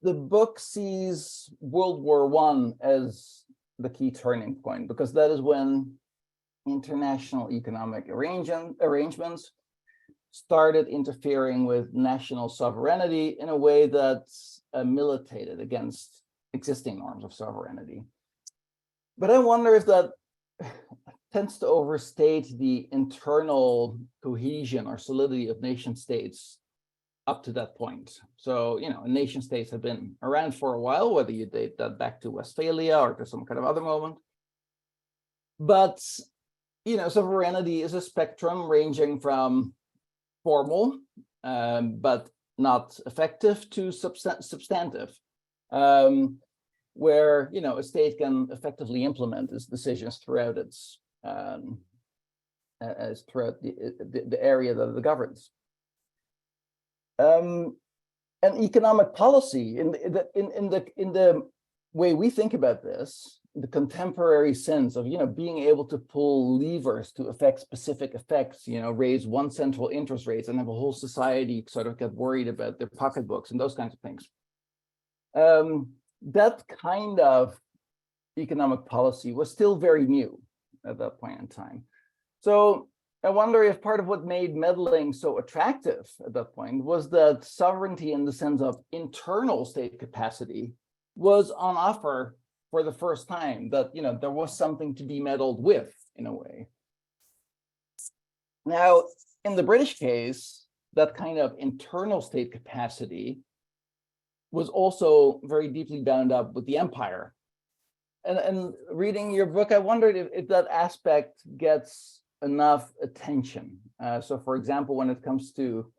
[SPEAKER 1] the book sees World War I as the key turning point, because that is when international economic arrangements started interfering with national sovereignty in a way that militated against existing norms of sovereignty. But I wonder if that tends to overstate the internal cohesion or solidity of nation states up to that point. So, nation states have been around for a while, whether you date that back to Westphalia or to some kind of other moment. But sovereignty is a spectrum ranging from formal, but not effective, to substantive, where a state can effectively implement its decisions throughout its throughout the area that it governs. And economic policy in the way we think about this, the contemporary sense of being able to pull levers to affect specific effects, raise one central interest rates and have a whole society sort of get worried about their pocketbooks and those kinds of things. That kind of economic policy was still very new at that point in time. So I wonder if part of what made meddling so attractive at that point was that sovereignty in the sense of internal state capacity was on offer for the first time, that, you know, there was something to be meddled with in a way. Now, in the British case, that kind of internal state capacity was also very deeply bound up with the empire. And reading your book, I wondered if that aspect gets enough attention. So for example, when it comes to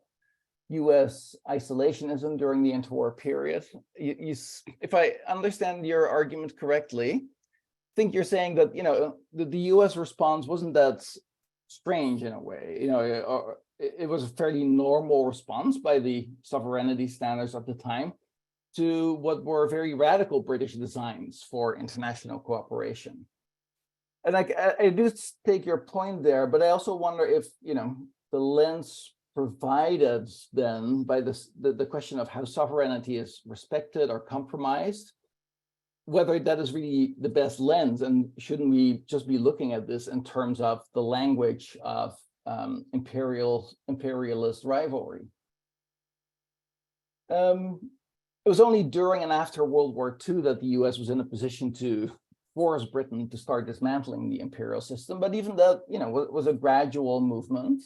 [SPEAKER 1] US isolationism during the interwar period, if I understand your argument correctly, I think you're saying that, you know, the US response wasn't that strange in a way. You know, it was a fairly normal response by the sovereignty standards of the time to what were very radical British designs for international cooperation. And I do take your point there, but I also wonder if, you know, the lens provided then by the question of how sovereignty is respected or compromised, whether that is really the best lens, and shouldn't we just be looking at this in terms of the language of imperialist rivalry? It was only during and after World War II that the US was in a position to force Britain to start dismantling the imperial system, but even that, you know, was a gradual movement.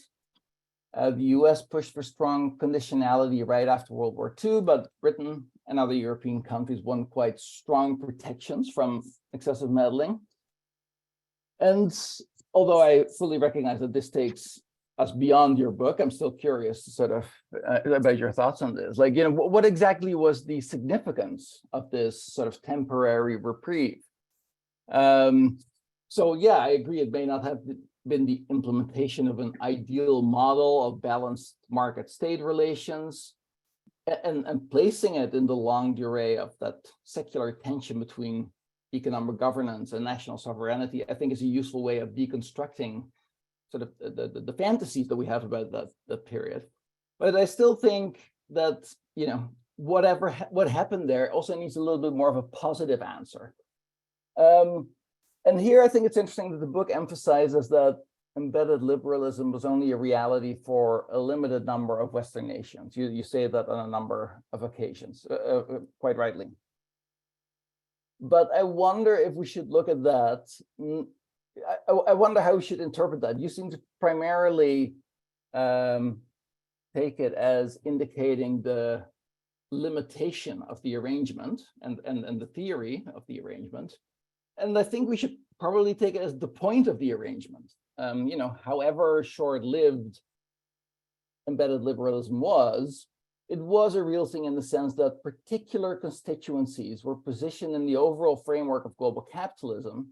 [SPEAKER 1] The US pushed for strong conditionality right after World War II, but Britain and other European countries won quite strong protections from excessive meddling. And although I fully recognize that this takes us beyond your book, I'm still curious to sort of about your thoughts on this. Like, you know, what exactly was the significance of this sort of temporary reprieve? So yeah, I agree, it may not have been the implementation of an ideal model of balanced market-state relations, and placing it in the longue durée of that secular tension between economic governance and national sovereignty, I think is a useful way of deconstructing sort of the fantasies that we have about that period. But I still think that, you know, what happened there also needs a little bit more of a positive answer. And here I think it's interesting that the book emphasizes that embedded liberalism was only a reality for a limited number of Western nations. You say that on a number of occasions, quite rightly. But I wonder if we should look at that. I wonder how we should interpret that. You seem to primarily take it as indicating the limitation of the arrangement and the theory of the arrangement. And I think we should probably take it as the point of the arrangement. You know, however short-lived embedded liberalism was, it was a real thing in the sense that particular constituencies were positioned in the overall framework of global capitalism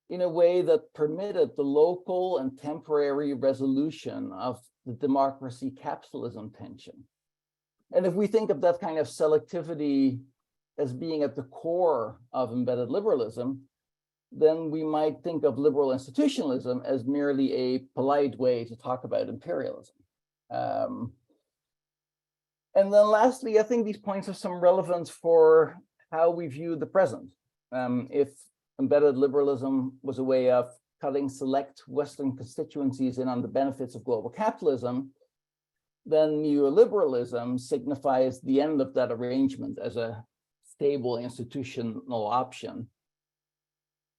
[SPEAKER 1] in a way that permitted the local and temporary resolution of the democracy-capitalism tension. And if we think of that kind of selectivity as being at the core of embedded liberalism, then we might think of liberal institutionalism as merely a polite way to talk about imperialism. And then lastly, I think these points have some relevance for how we view the present. If embedded liberalism was a way of cutting select Western constituencies in on the benefits of global capitalism, then neoliberalism signifies the end of that arrangement as a stable institutional option.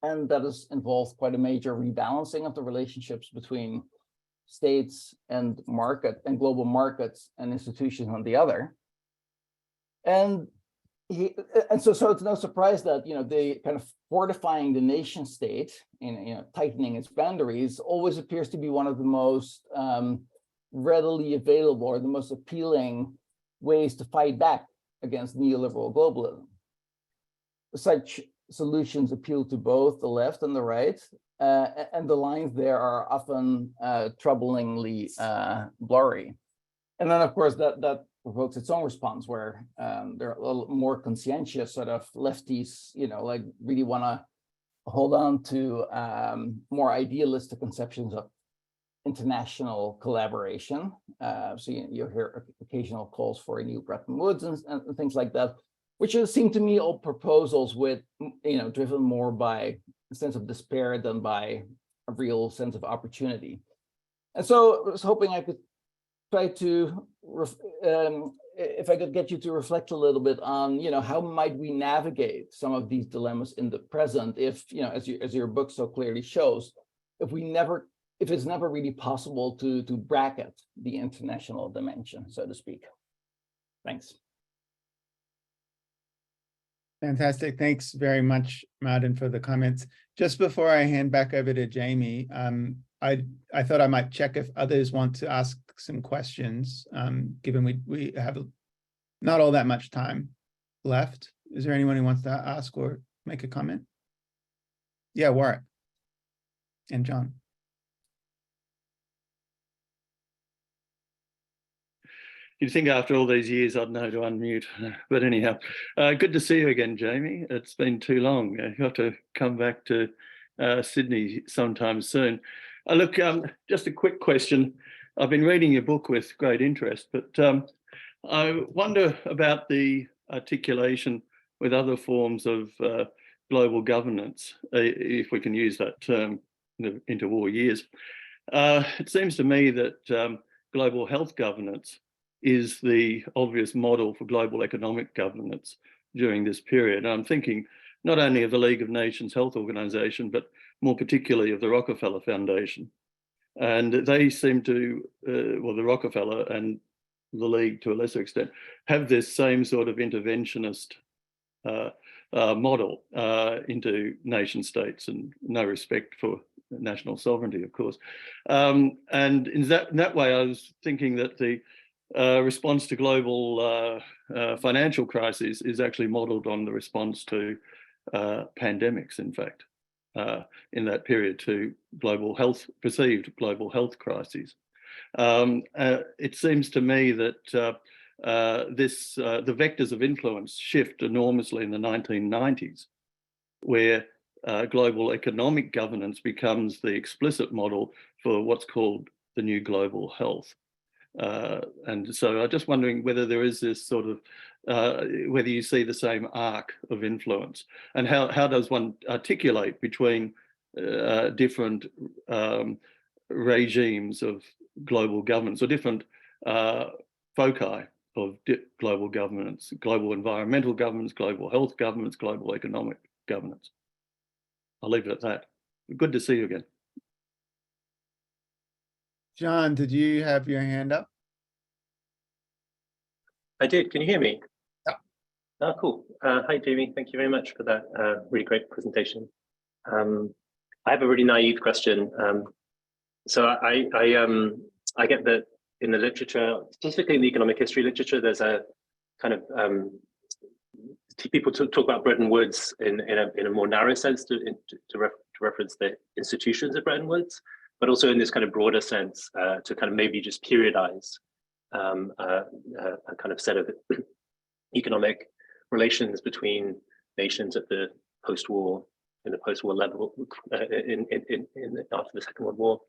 [SPEAKER 1] And that has involved quite a major rebalancing of the relationships between states and global markets and institutions on the other. And so it's no surprise that, you know, the kind of fortifying the nation state and, you know, tightening its boundaries always appears to be one of the most readily available or the most appealing ways to fight back against neoliberal globalism. Such solutions appeal to both the left and the right, and the lines there are often troublingly blurry. And then, of course, that provokes its own response, where there are a little more conscientious sort of lefties, you know, like really want to hold on to more idealistic conceptions of international collaboration. So you hear occasional calls for a new Bretton Woods and things like that, which seem to me all proposals with, you know, driven more by a sense of despair than by a real sense of opportunity. And so I was hoping I could try to, if I could get you to reflect a little bit on, how might we navigate some of these dilemmas in the present if, as your book so clearly shows, if it's never really possible to bracket the international dimension, so to speak. Thanks.
[SPEAKER 2] Fantastic. Thanks very much, Martijn, for the comments. Just before I hand back over to Jamie, I thought I might check if others want to ask some questions, given we have not all that much time left. Is there anyone who wants to ask or make a comment? Yeah, Warwick and John.
[SPEAKER 4] You'd think after all these years I'd know to unmute, but anyhow, good to see you again, Jamie. It's been too long. You have to come back to Sydney sometime soon. Look, just a quick question. I've been reading your book with great interest, but I wonder about the articulation with other forms of global governance, if we can use that term in the interwar years. It seems to me that global health governance is the obvious model for global economic governance during this period. And I'm thinking not only of the League of Nations Health Organization, but more particularly of the Rockefeller Foundation. And they seem to, well, the Rockefeller and the League to a lesser extent, have this same sort of interventionist model into nation states, and no respect for national sovereignty, of course. And in that way, I was thinking that the response to global financial crises is actually modeled on the response to pandemics, in fact, in that period, to perceived global health crises. It seems to me that the vectors of influence shift enormously in the 1990s, where global economic governance becomes the explicit model for what's called the new global health. And so I'm just wondering whether there is this sort of, whether you see the same arc of influence, and how does one articulate between different regimes of global governance, or different foci of global governance, global environmental governance, global health governance, global economic governance. I'll leave it at that. Good to see you again.
[SPEAKER 2] John, did you have your hand up?
[SPEAKER 5] I did. Can you hear me?
[SPEAKER 2] Yeah.
[SPEAKER 5] Oh, cool. Hi, Jamie. Thank you very much for that really great presentation. I have a really naive question. So I get that in the literature, specifically in the economic history literature, there's a kind of people talk about Bretton Woods in a more narrow sense to reference the institutions of Bretton Woods, but also in this kind of broader sense to kind of maybe just periodize a kind of set of economic relations between nations at the post-war, in the post-war level, after the Second World War.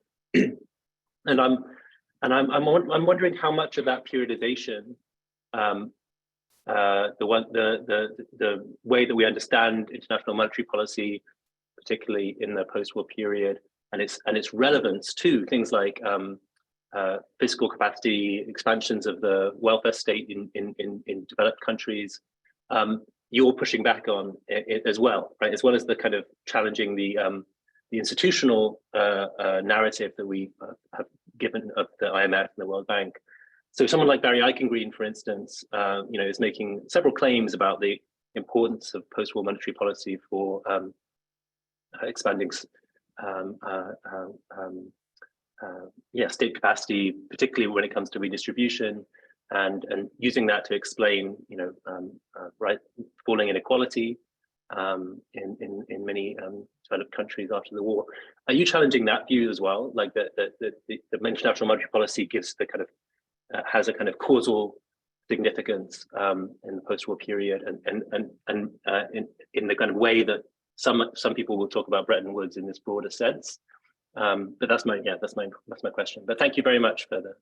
[SPEAKER 5] And I'm wondering how much of that periodization, the way that we understand international monetary policy, particularly in the post-war period, and its relevance to things like fiscal capacity, expansions of the welfare state in developed countries, you're pushing back on it as well, right? As well as the kind of challenging the institutional narrative that we have given of the IMF and the World Bank. So someone like Barry Eichengreen, for instance, is making several claims about the importance of post-war monetary policy for expanding state capacity, particularly when it comes to redistribution, and using that to explain, falling inequality in many developed countries after the war. Are you challenging that view as well? Like the international monetary policy gives the kind of has a kind of causal significance in the post-war period, and in the kind of way that some people will talk about Bretton Woods in this broader sense. But that's my question. But thank you very much for the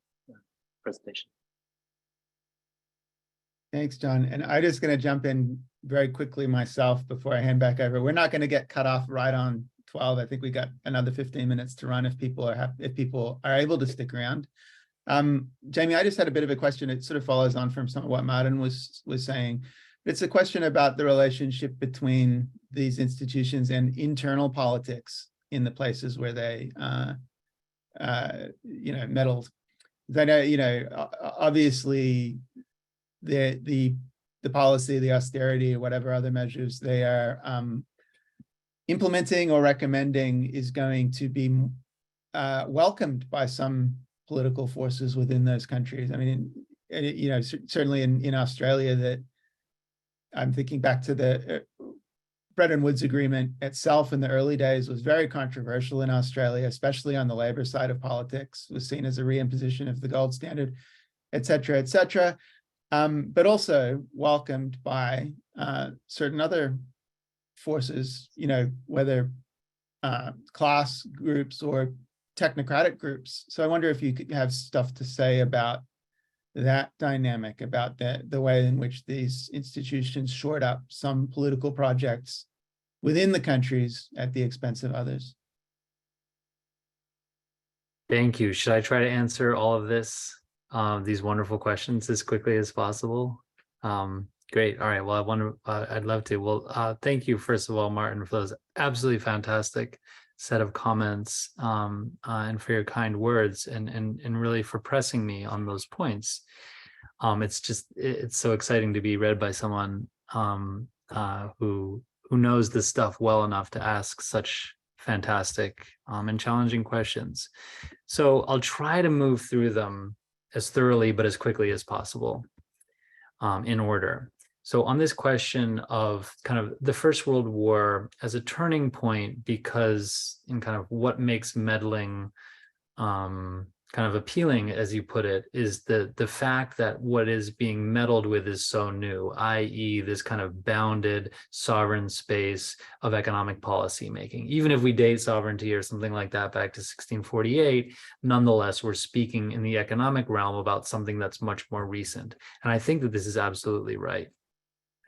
[SPEAKER 5] presentation.
[SPEAKER 2] Thanks, John. And I'm just going to jump in very quickly myself before I hand back over. We're not going to get cut off right on 12. I think we got another 15 minutes to run if people are able to stick around. Jamie, I just had a bit of a question. It sort of follows on from some of what Martijn was saying. It's a question about the relationship between these institutions and internal politics in the places where they, meddled. I know, obviously, the policy, the austerity, or whatever other measures they are implementing or recommending is going to be welcomed by some political forces within those countries. I mean, certainly in Australia, that I'm thinking back to the Bretton Woods Agreement itself in the early days was very controversial in Australia, especially on the labor side of politics, was seen as a reimposition of the gold standard, et cetera, but also welcomed by certain other forces, whether class groups or technocratic groups. So I wonder if you could have stuff to say about that dynamic, about the way in which these institutions shored up some political projects within the countries at the expense of others.
[SPEAKER 3] Thank you. Should I try to answer all of these wonderful questions as quickly as possible? Great. All right. Well, I'd love to. Well, thank you, first of all, Martijn, for those absolutely fantastic set of comments, and for your kind words, and really for pressing me on those points. It's so exciting to be read by someone who knows this stuff well enough to ask such fantastic and challenging questions. So I'll try to move through them as thoroughly but as quickly as possible, in order. So on this question of kind of the First World War as a turning point, because in kind of what makes meddling kind of appealing, as you put it, is the fact that what is being meddled with is so new, i.e. this kind of bounded sovereign space of economic policy making. Even if we date sovereignty or something like that back to 1648, nonetheless, we're speaking in the economic realm about something that's much more recent. And I think that this is absolutely right.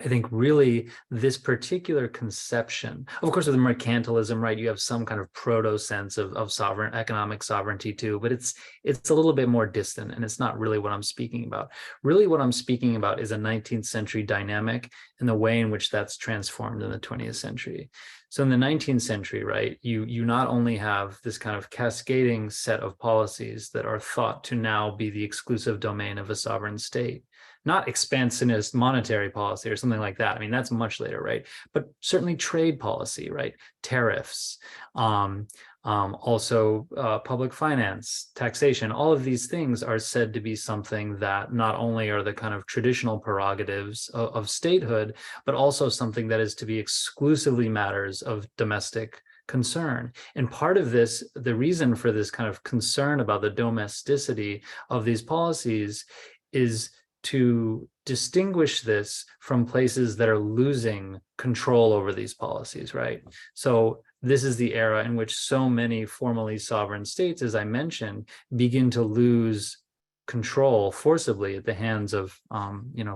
[SPEAKER 3] I think really this particular conception, of course, with mercantilism, right, you have some kind of proto sense of sovereign economic sovereignty too, but it's a little bit more distant, and it's not really what I'm speaking about. Really what I'm speaking about is a 19th century dynamic and the way in which that's transformed in the 20th century. So in the 19th century, right, you not only have this kind of cascading set of policies that are thought to now be the exclusive domain of a sovereign state, not expansionist monetary policy or something like that. I mean, that's much later, right? But certainly trade policy, right? Tariffs, also public finance, taxation, all of these things are said to be something that not only are the kind of traditional prerogatives of statehood, but also something that is to be exclusively matters of domestic concern. And part of this, the reason for this kind of concern about the domesticity of these policies is to distinguish this from places that are losing control over these policies, right? So this is the era in which so many formerly sovereign states, as I mentioned, begin to lose control forcibly at the hands of,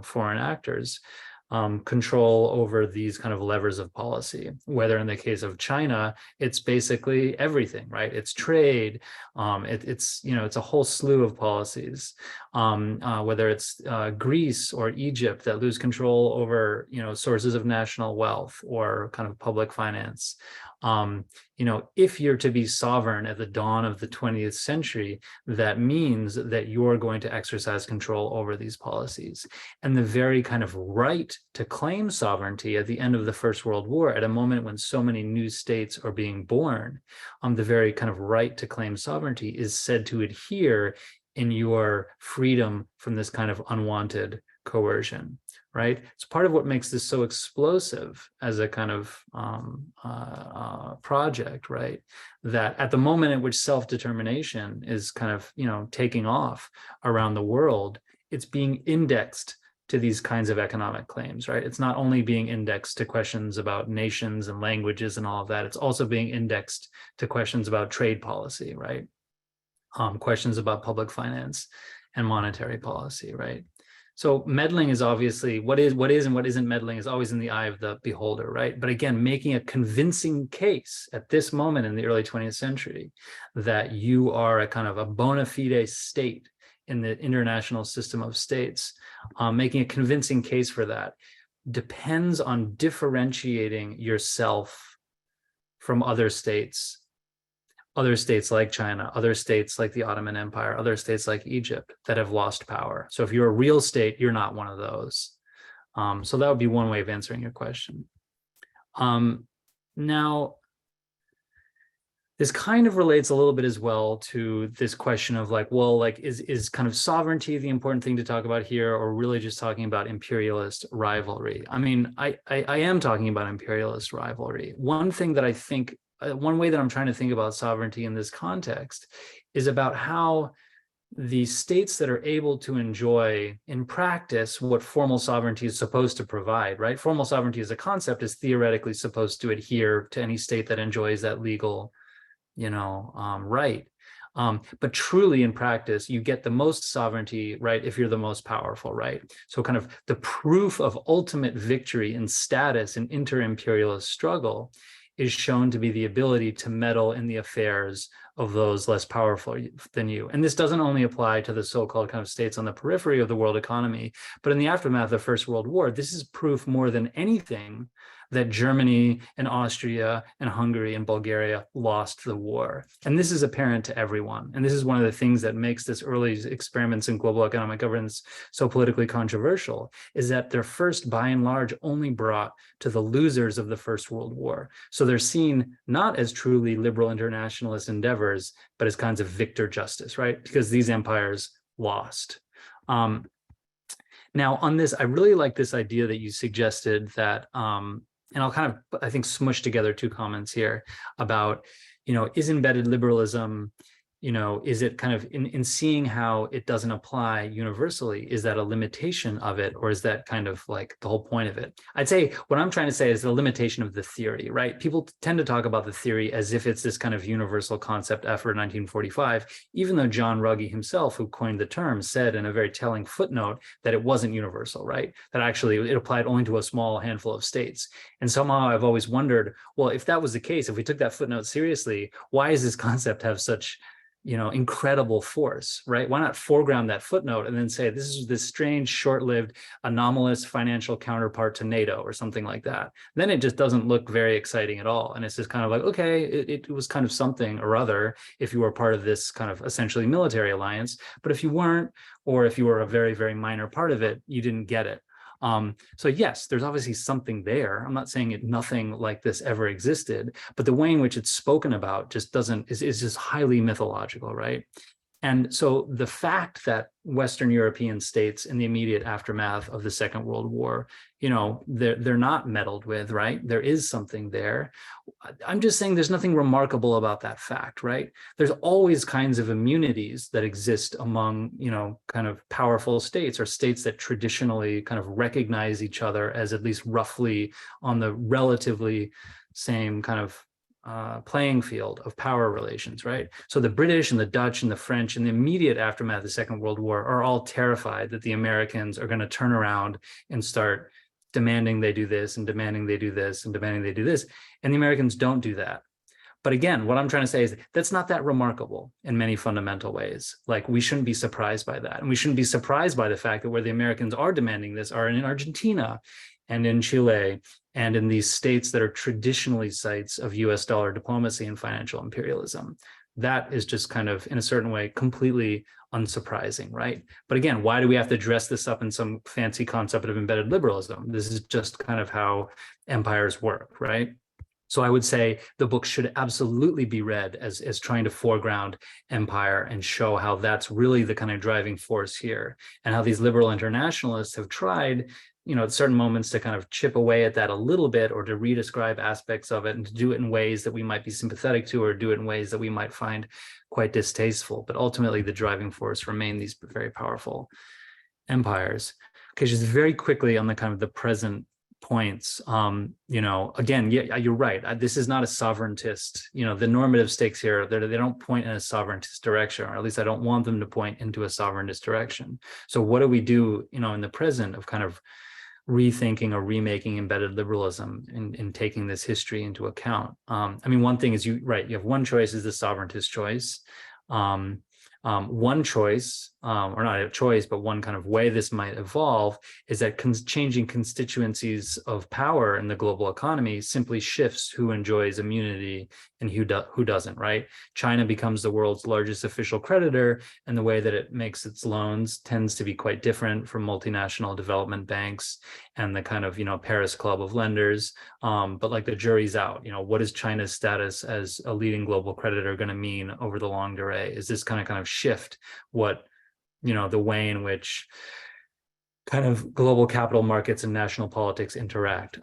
[SPEAKER 3] foreign actors. Control over these kind of levers of policy, whether in the case of China, it's basically everything, right? It's trade, it's a whole slew of policies, whether it's Greece or Egypt that lose control over, sources of national wealth or kind of public finance. If you're to be sovereign at the dawn of the 20th century, that means that you're going to exercise control over these policies. And the very kind of right to claim sovereignty at the end of the First World War, at a moment when so many new states are being born, the very kind of right to claim sovereignty is said to adhere in your freedom from this kind of unwanted coercion, right? It's part of what makes this so explosive as a kind of project, right? That at the moment at which self-determination is kind of, taking off around the world, it's being indexed to these kinds of economic claims, right? It's not only being indexed to questions about nations and languages and all of that, it's also being indexed to questions about trade policy, right? Questions about public finance and monetary policy, right? So meddling is obviously what is and what isn't meddling is always in the eye of the beholder, right? But again, making a convincing case at this moment in the early 20th century that you are a kind of a bona fide state in the international system of states, making a convincing case for that depends on differentiating yourself from other states like China, other states like the Ottoman Empire, other states like Egypt that have lost power. So if you're a real state, you're not one of those. So that would be one way of answering your question. Now, this kind of relates a little bit as well to this question of like, well, like is kind of sovereignty the important thing to talk about here, or really just talking about imperialist rivalry? I mean, I am talking about imperialist rivalry. One thing that I think, one way that I'm trying to think about sovereignty in this context is about how the states that are able to enjoy in practice what formal sovereignty is supposed to provide, right? Formal sovereignty as a concept is theoretically supposed to adhere to any state that enjoys that legal, right. But truly in practice, you get the most sovereignty, right, if you're the most powerful, right? So kind of the proof of ultimate victory in status in inter-imperialist struggle is shown to be the ability to meddle in the affairs of those less powerful than you. And this doesn't only apply to the so-called kind of states on the periphery of the world economy, but in the aftermath of the First World War, this is proof more than anything that Germany and Austria and Hungary and Bulgaria lost the war. And this is apparent to everyone. And this is one of the things that makes this early experiments in global economic governance so politically controversial, is that they're first, by and large, only brought to the losers of the First World War. So they're seen not as truly liberal internationalist endeavors, but as kinds of victor justice, right? Because these empires lost. Now on this, I really like this idea that you suggested that, and I'll kind of, I think, smush together two comments here about, is embedded liberalism, is it kind of in seeing how it doesn't apply universally, is that a limitation of it, or is that kind of like the whole point of it? I'd say what I'm trying to say is the limitation of the theory, right? People tend to talk about the theory as if it's this kind of universal concept after 1945, even though John Ruggie himself, who coined the term, said in a very telling footnote that it wasn't universal, right? That actually it applied only to a small handful of states. And somehow I've always wondered, well, if that was the case, if we took that footnote seriously, why does this concept have such incredible force, right? Why not foreground that footnote and then say, this is this strange, short-lived, anomalous financial counterpart to NATO or something like that? Then it just doesn't look very exciting at all. And it's just kind of like, okay, it was kind of something or other if you were part of this kind of essentially military alliance. But if you weren't, or if you were a very, very minor part of it, you didn't get it. So yes, there's obviously something there. I'm not saying nothing like this ever existed, but the way in which it's spoken about just is just highly mythological, right? And so the fact that Western European states in the immediate aftermath of the Second World War, they're not meddled with, right? There is something there. I'm just saying there's nothing remarkable about that fact, right? There's always kinds of immunities that exist among, kind of powerful states, or states that traditionally kind of recognize each other as at least roughly on the relatively same kind of playing field of power relations, right? So the British and the Dutch and the French in the immediate aftermath of the Second World War are all terrified that the Americans are going to turn around and start demanding they do this and demanding they do this and demanding they do this. And the Americans don't do that. But again, what I'm trying to say is that's not that remarkable in many fundamental ways. Like, we shouldn't be surprised by that. And we shouldn't be surprised by the fact that where the Americans are demanding this are in Argentina and in Chile and in these states that are traditionally sites of US dollar diplomacy and financial imperialism. That is just kind of, in a certain way, completely unsurprising, right? But again, why do we have to dress this up in some fancy concept of embedded liberalism? This is just kind of how empires work, right? So I would say the book should absolutely be read as trying to foreground empire and show how that's really the kind of driving force here, and how these liberal internationalists have tried, at certain moments to kind of chip away at that a little bit, or to redescribe aspects of it and to do it in ways that we might be sympathetic to, or do it in ways that we might find quite distasteful. But ultimately, the driving force remain these very powerful empires. Okay, just very quickly on the kind of the present points. You know, again, yeah, you're right. This is not a sovereigntist. You know, the normative stakes here, they don't point in a sovereigntist direction, or at least I don't want them to point into a sovereigntist direction. So what do we do, you know, in the present of kind of rethinking or remaking embedded liberalism in taking this history into account? I mean, one thing is you have one choice is the sovereigntist choice. One choice, or not a choice, but one kind of way this might evolve is that changing constituencies of power in the global economy simply shifts who enjoys immunity and who doesn't, right? China becomes the world's largest official creditor, and the way that it makes its loans tends to be quite different from multinational development banks and the kind of, you know, Paris Club of lenders. But like the jury's out, you know, what is China's status as a leading global creditor going to mean over the long durée? Is this kind of shift what, you know, the way in which kind of global capital markets and national politics interact?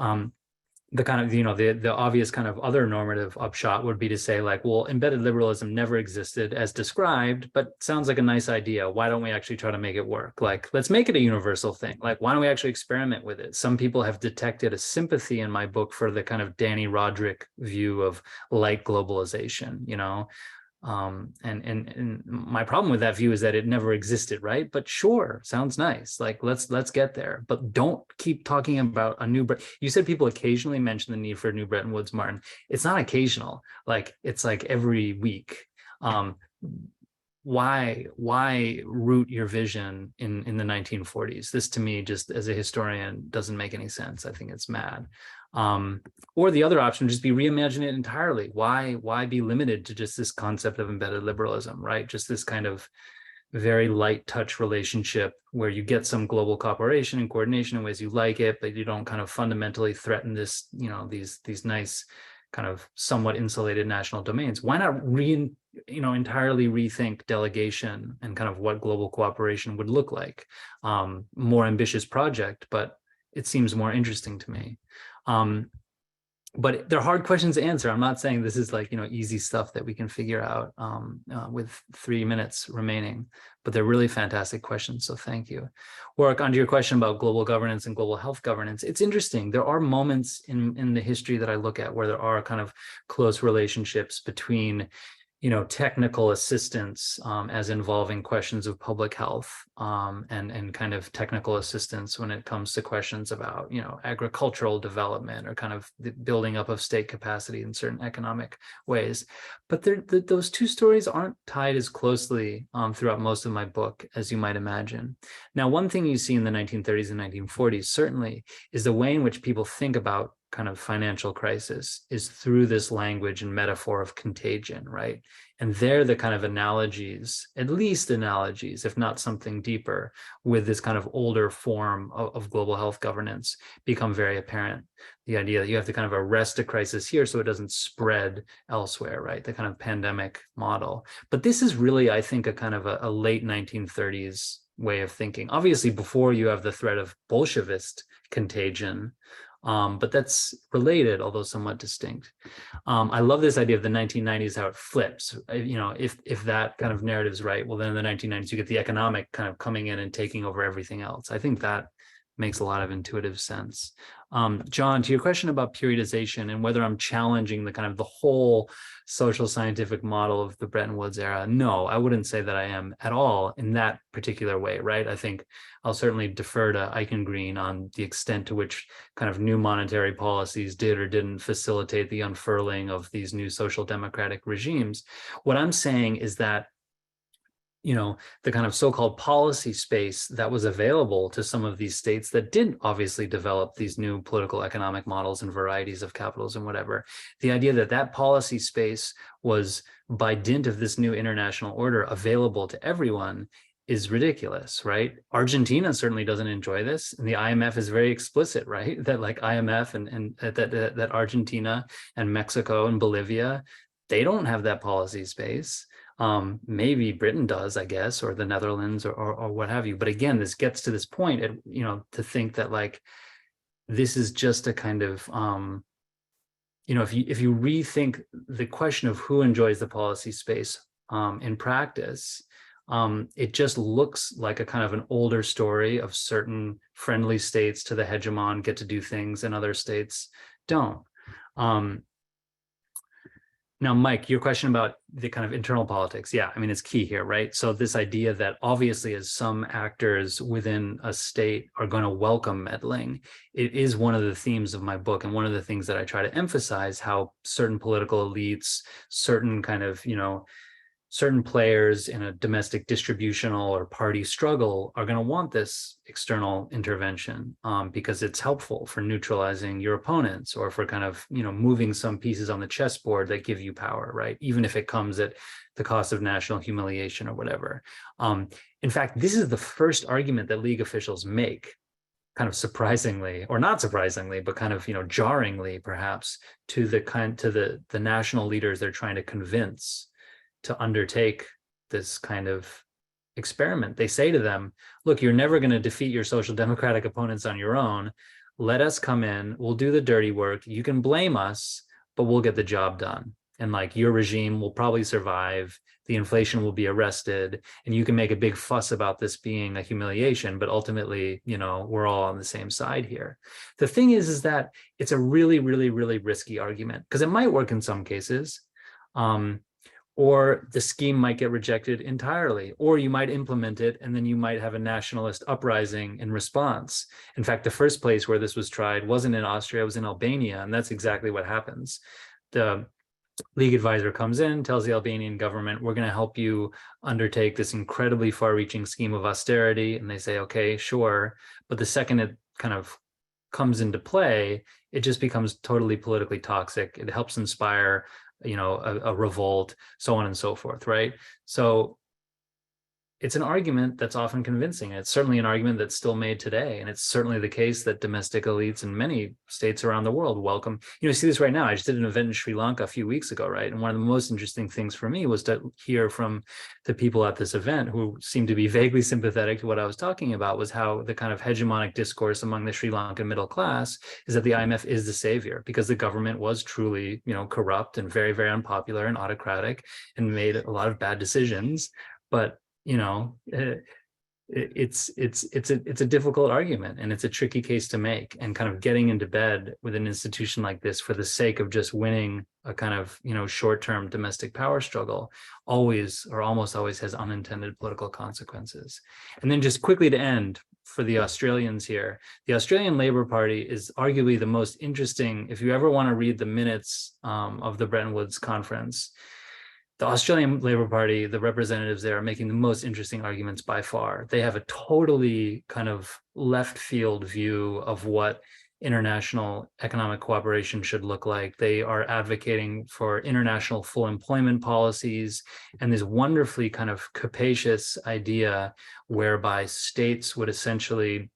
[SPEAKER 3] The kind of, you know, the obvious kind of other normative upshot would be to say like, well, embedded liberalism never existed as described, but sounds like a nice idea. Why don't we actually try to make it work? Like, let's make it a universal thing. Like, why don't we actually experiment with it? Some people have detected a sympathy in my book for the kind of Danny Roderick view of light globalization, you know? And my problem with that view is that it never existed, right? But sure, sounds nice. Like let's get there, but don't keep talking about a new. You said people occasionally mention the need for a new Bretton Woods, Martin. It's not occasional. Like it's like every week. Why root your vision in the 1940s? This to me, just as a historian, doesn't make any sense. I think it's mad. Or the other option would just be reimagine it entirely. Why be limited to just this concept of embedded liberalism, right? Just this kind of very light touch relationship where you get some global cooperation and coordination in ways you like it, but you don't kind of fundamentally threaten this, you know, these nice kind of somewhat insulated national domains. Why not entirely rethink delegation and kind of what global cooperation would look like? More ambitious project, but it seems more interesting to me. But they're hard questions to answer. I'm not saying this is like, you know, easy stuff that we can figure out with 3 minutes remaining, but they're really fantastic questions. So thank you. Warwick, onto your question about global governance and global health governance. It's interesting. There are moments in the history that I look at where there are kind of close relationships between, you know, technical assistance as involving questions of public health and kind of technical assistance when it comes to questions about, you know, agricultural development or kind of the building up of state capacity in certain economic ways. But those two stories aren't tied as closely throughout most of my book as you might imagine. Now, one thing you see in the 1930s and 1940s certainly is the way in which people think about kind of financial crisis is through this language and metaphor of contagion, right? And there the kind of analogies, at least analogies, if not something deeper, with this kind of older form of global health governance become very apparent. The idea that you have to kind of arrest a crisis here so it doesn't spread elsewhere, right? The kind of pandemic model. But this is really, I think, a kind of a late 1930s way of thinking. Obviously, before you have the threat of Bolshevist contagion, but that's related, although somewhat distinct. I love this idea of the 1990s, how it flips. You know, if that kind of narrative is right, well, then in the 1990s, you get the economic kind of coming in and taking over everything else. I think that makes a lot of intuitive sense. John, to your question about periodization and whether I'm challenging the kind of the whole social scientific model of the Bretton Woods era, no, I wouldn't say that I am at all in that particular way, right? I think I'll certainly defer to Eichengreen on the extent to which kind of new monetary policies did or didn't facilitate the unfurling of these new social democratic regimes. What I'm saying is that, you know, the kind of so-called policy space that was available to some of these states that did obviously develop these new political economic models and varieties of capitals and whatever, the idea that that policy space was by dint of this new international order available to everyone is ridiculous, right? Argentina certainly doesn't enjoy this, and the IMF is very explicit, right? That like IMF and that Argentina and Mexico and Bolivia, they don't have that policy space. Maybe Britain does, I guess, or the Netherlands or what have you. But again, this gets to this point, you know, to think that like this is just a kind of, you know, if you rethink the question of who enjoys the policy space in practice, It just looks like a kind of an older story of certain friendly states to the hegemon get to do things and other states don't. Now, Mike, your question about the kind of internal politics. Yeah, I mean, it's key here, right? So this idea that obviously as some actors within a state are going to welcome meddling, it is one of the themes of my book. And one of the things that I try to emphasize, how certain political elites, certain kind of, certain players in a domestic distributional or party struggle are going to want this external intervention because it's helpful for neutralizing your opponents or for kind of, moving some pieces on the chessboard that give you power, right? Even if it comes at the cost of national humiliation or whatever. In fact, this is the first argument that League officials make, kind of surprisingly, or not surprisingly, but kind of, jarringly perhaps, to the national leaders they're trying to convince to undertake this kind of experiment. They say to them, look, you're never going to defeat your social democratic opponents on your own. Let us come in, we'll do the dirty work. You can blame us, but we'll get the job done. And like your regime will probably survive, the inflation will be arrested, and you can make a big fuss about this being a humiliation, but ultimately, we're all on the same side here. The thing is that it's a really, really, really risky argument because it might work in some cases. Or the scheme might get rejected entirely, or you might implement it and then you might have a nationalist uprising in response. In fact, the first place where this was tried wasn't in Austria, it was in Albania, and that's exactly what happens. The League advisor comes in, tells the Albanian government, we're going to help you undertake this incredibly far-reaching scheme of austerity, and they say, okay, sure. But the second it kind of comes into play, it just becomes totally politically toxic. It helps inspire a revolt, so on and so forth, right? So it's an argument that's often convincing. It's certainly an argument that's still made today. And it's certainly the case that domestic elites in many states around the world welcome. You see this right now. I just did an event in Sri Lanka a few weeks ago, right? And one of the most interesting things for me was to hear from the people at this event who seemed to be vaguely sympathetic to what I was talking about, was how the kind of hegemonic discourse among the Sri Lankan middle class is that the IMF is the savior because the government was truly, corrupt and very, very unpopular and autocratic and made a lot of bad decisions. But it's a difficult argument and it's a tricky case to make, and kind of getting into bed with an institution like this for the sake of just winning a kind of short-term domestic power struggle always or almost always has unintended political consequences. And then just quickly to end, for the Australians here, the Australian Labor Party is arguably the most interesting. If you ever want to read the minutes of the Bretton Woods conference, the Australian Labor Party, the representatives there are making the most interesting arguments by far. They have a totally kind of left field view of what international economic cooperation should look like. They are advocating for international full employment policies and this wonderfully kind of capacious idea whereby states would essentially,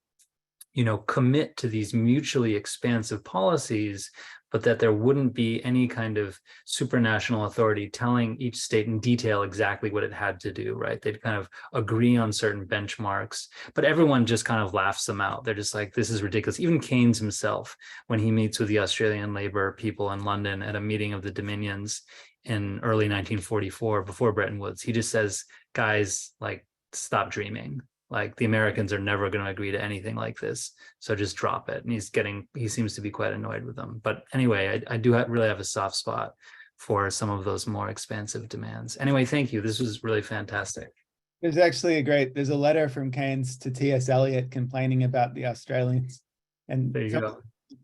[SPEAKER 3] commit to these mutually expansive policies, but that there wouldn't be any kind of supranational authority telling each state in detail exactly what it had to do, right? They'd kind of agree on certain benchmarks, but everyone just kind of laughs them out. They're just like, this is ridiculous. Even Keynes himself, when he meets with the Australian Labor people in London at a meeting of the Dominions in early 1944, before Bretton Woods, he just says, guys, like, stop dreaming. Like, the Americans are never going to agree to anything like this, so just drop it. And he seems to be quite annoyed with them. But anyway, I do really have a soft spot for some of those more expansive demands. Anyway, thank you. This was really fantastic.
[SPEAKER 2] There's actually there's a letter from Keynes to T.S. Eliot complaining about the Australians. And
[SPEAKER 3] There you go.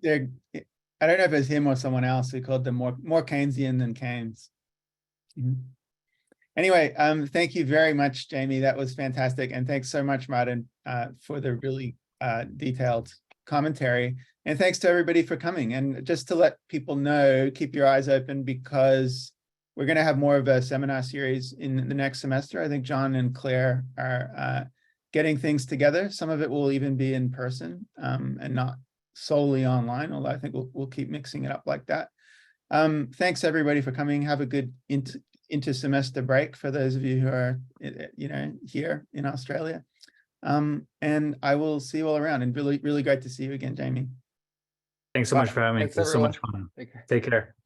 [SPEAKER 2] I don't know if it's him or someone else who called them more Keynesian than Keynes. Mm-hmm. Anyway, thank you very much, Jamie. That was fantastic. And thanks so much, Martijn, for the really detailed commentary. And thanks to everybody for coming. And just to let people know, keep your eyes open because we're going to have more of a seminar series in the next semester. I think John and Claire are getting things together. Some of it will even be in person and not solely online, although I think we'll keep mixing it up like that. Thanks everybody for coming. Have a good inter-semester break for those of you who are, here in Australia. And I will see you all around, and really, really great to see you again, Jamie.
[SPEAKER 3] Thanks so much for having me.
[SPEAKER 1] Thanks,
[SPEAKER 3] It was so
[SPEAKER 1] everyone.
[SPEAKER 3] much fun.
[SPEAKER 1] Take care.
[SPEAKER 3] Take care.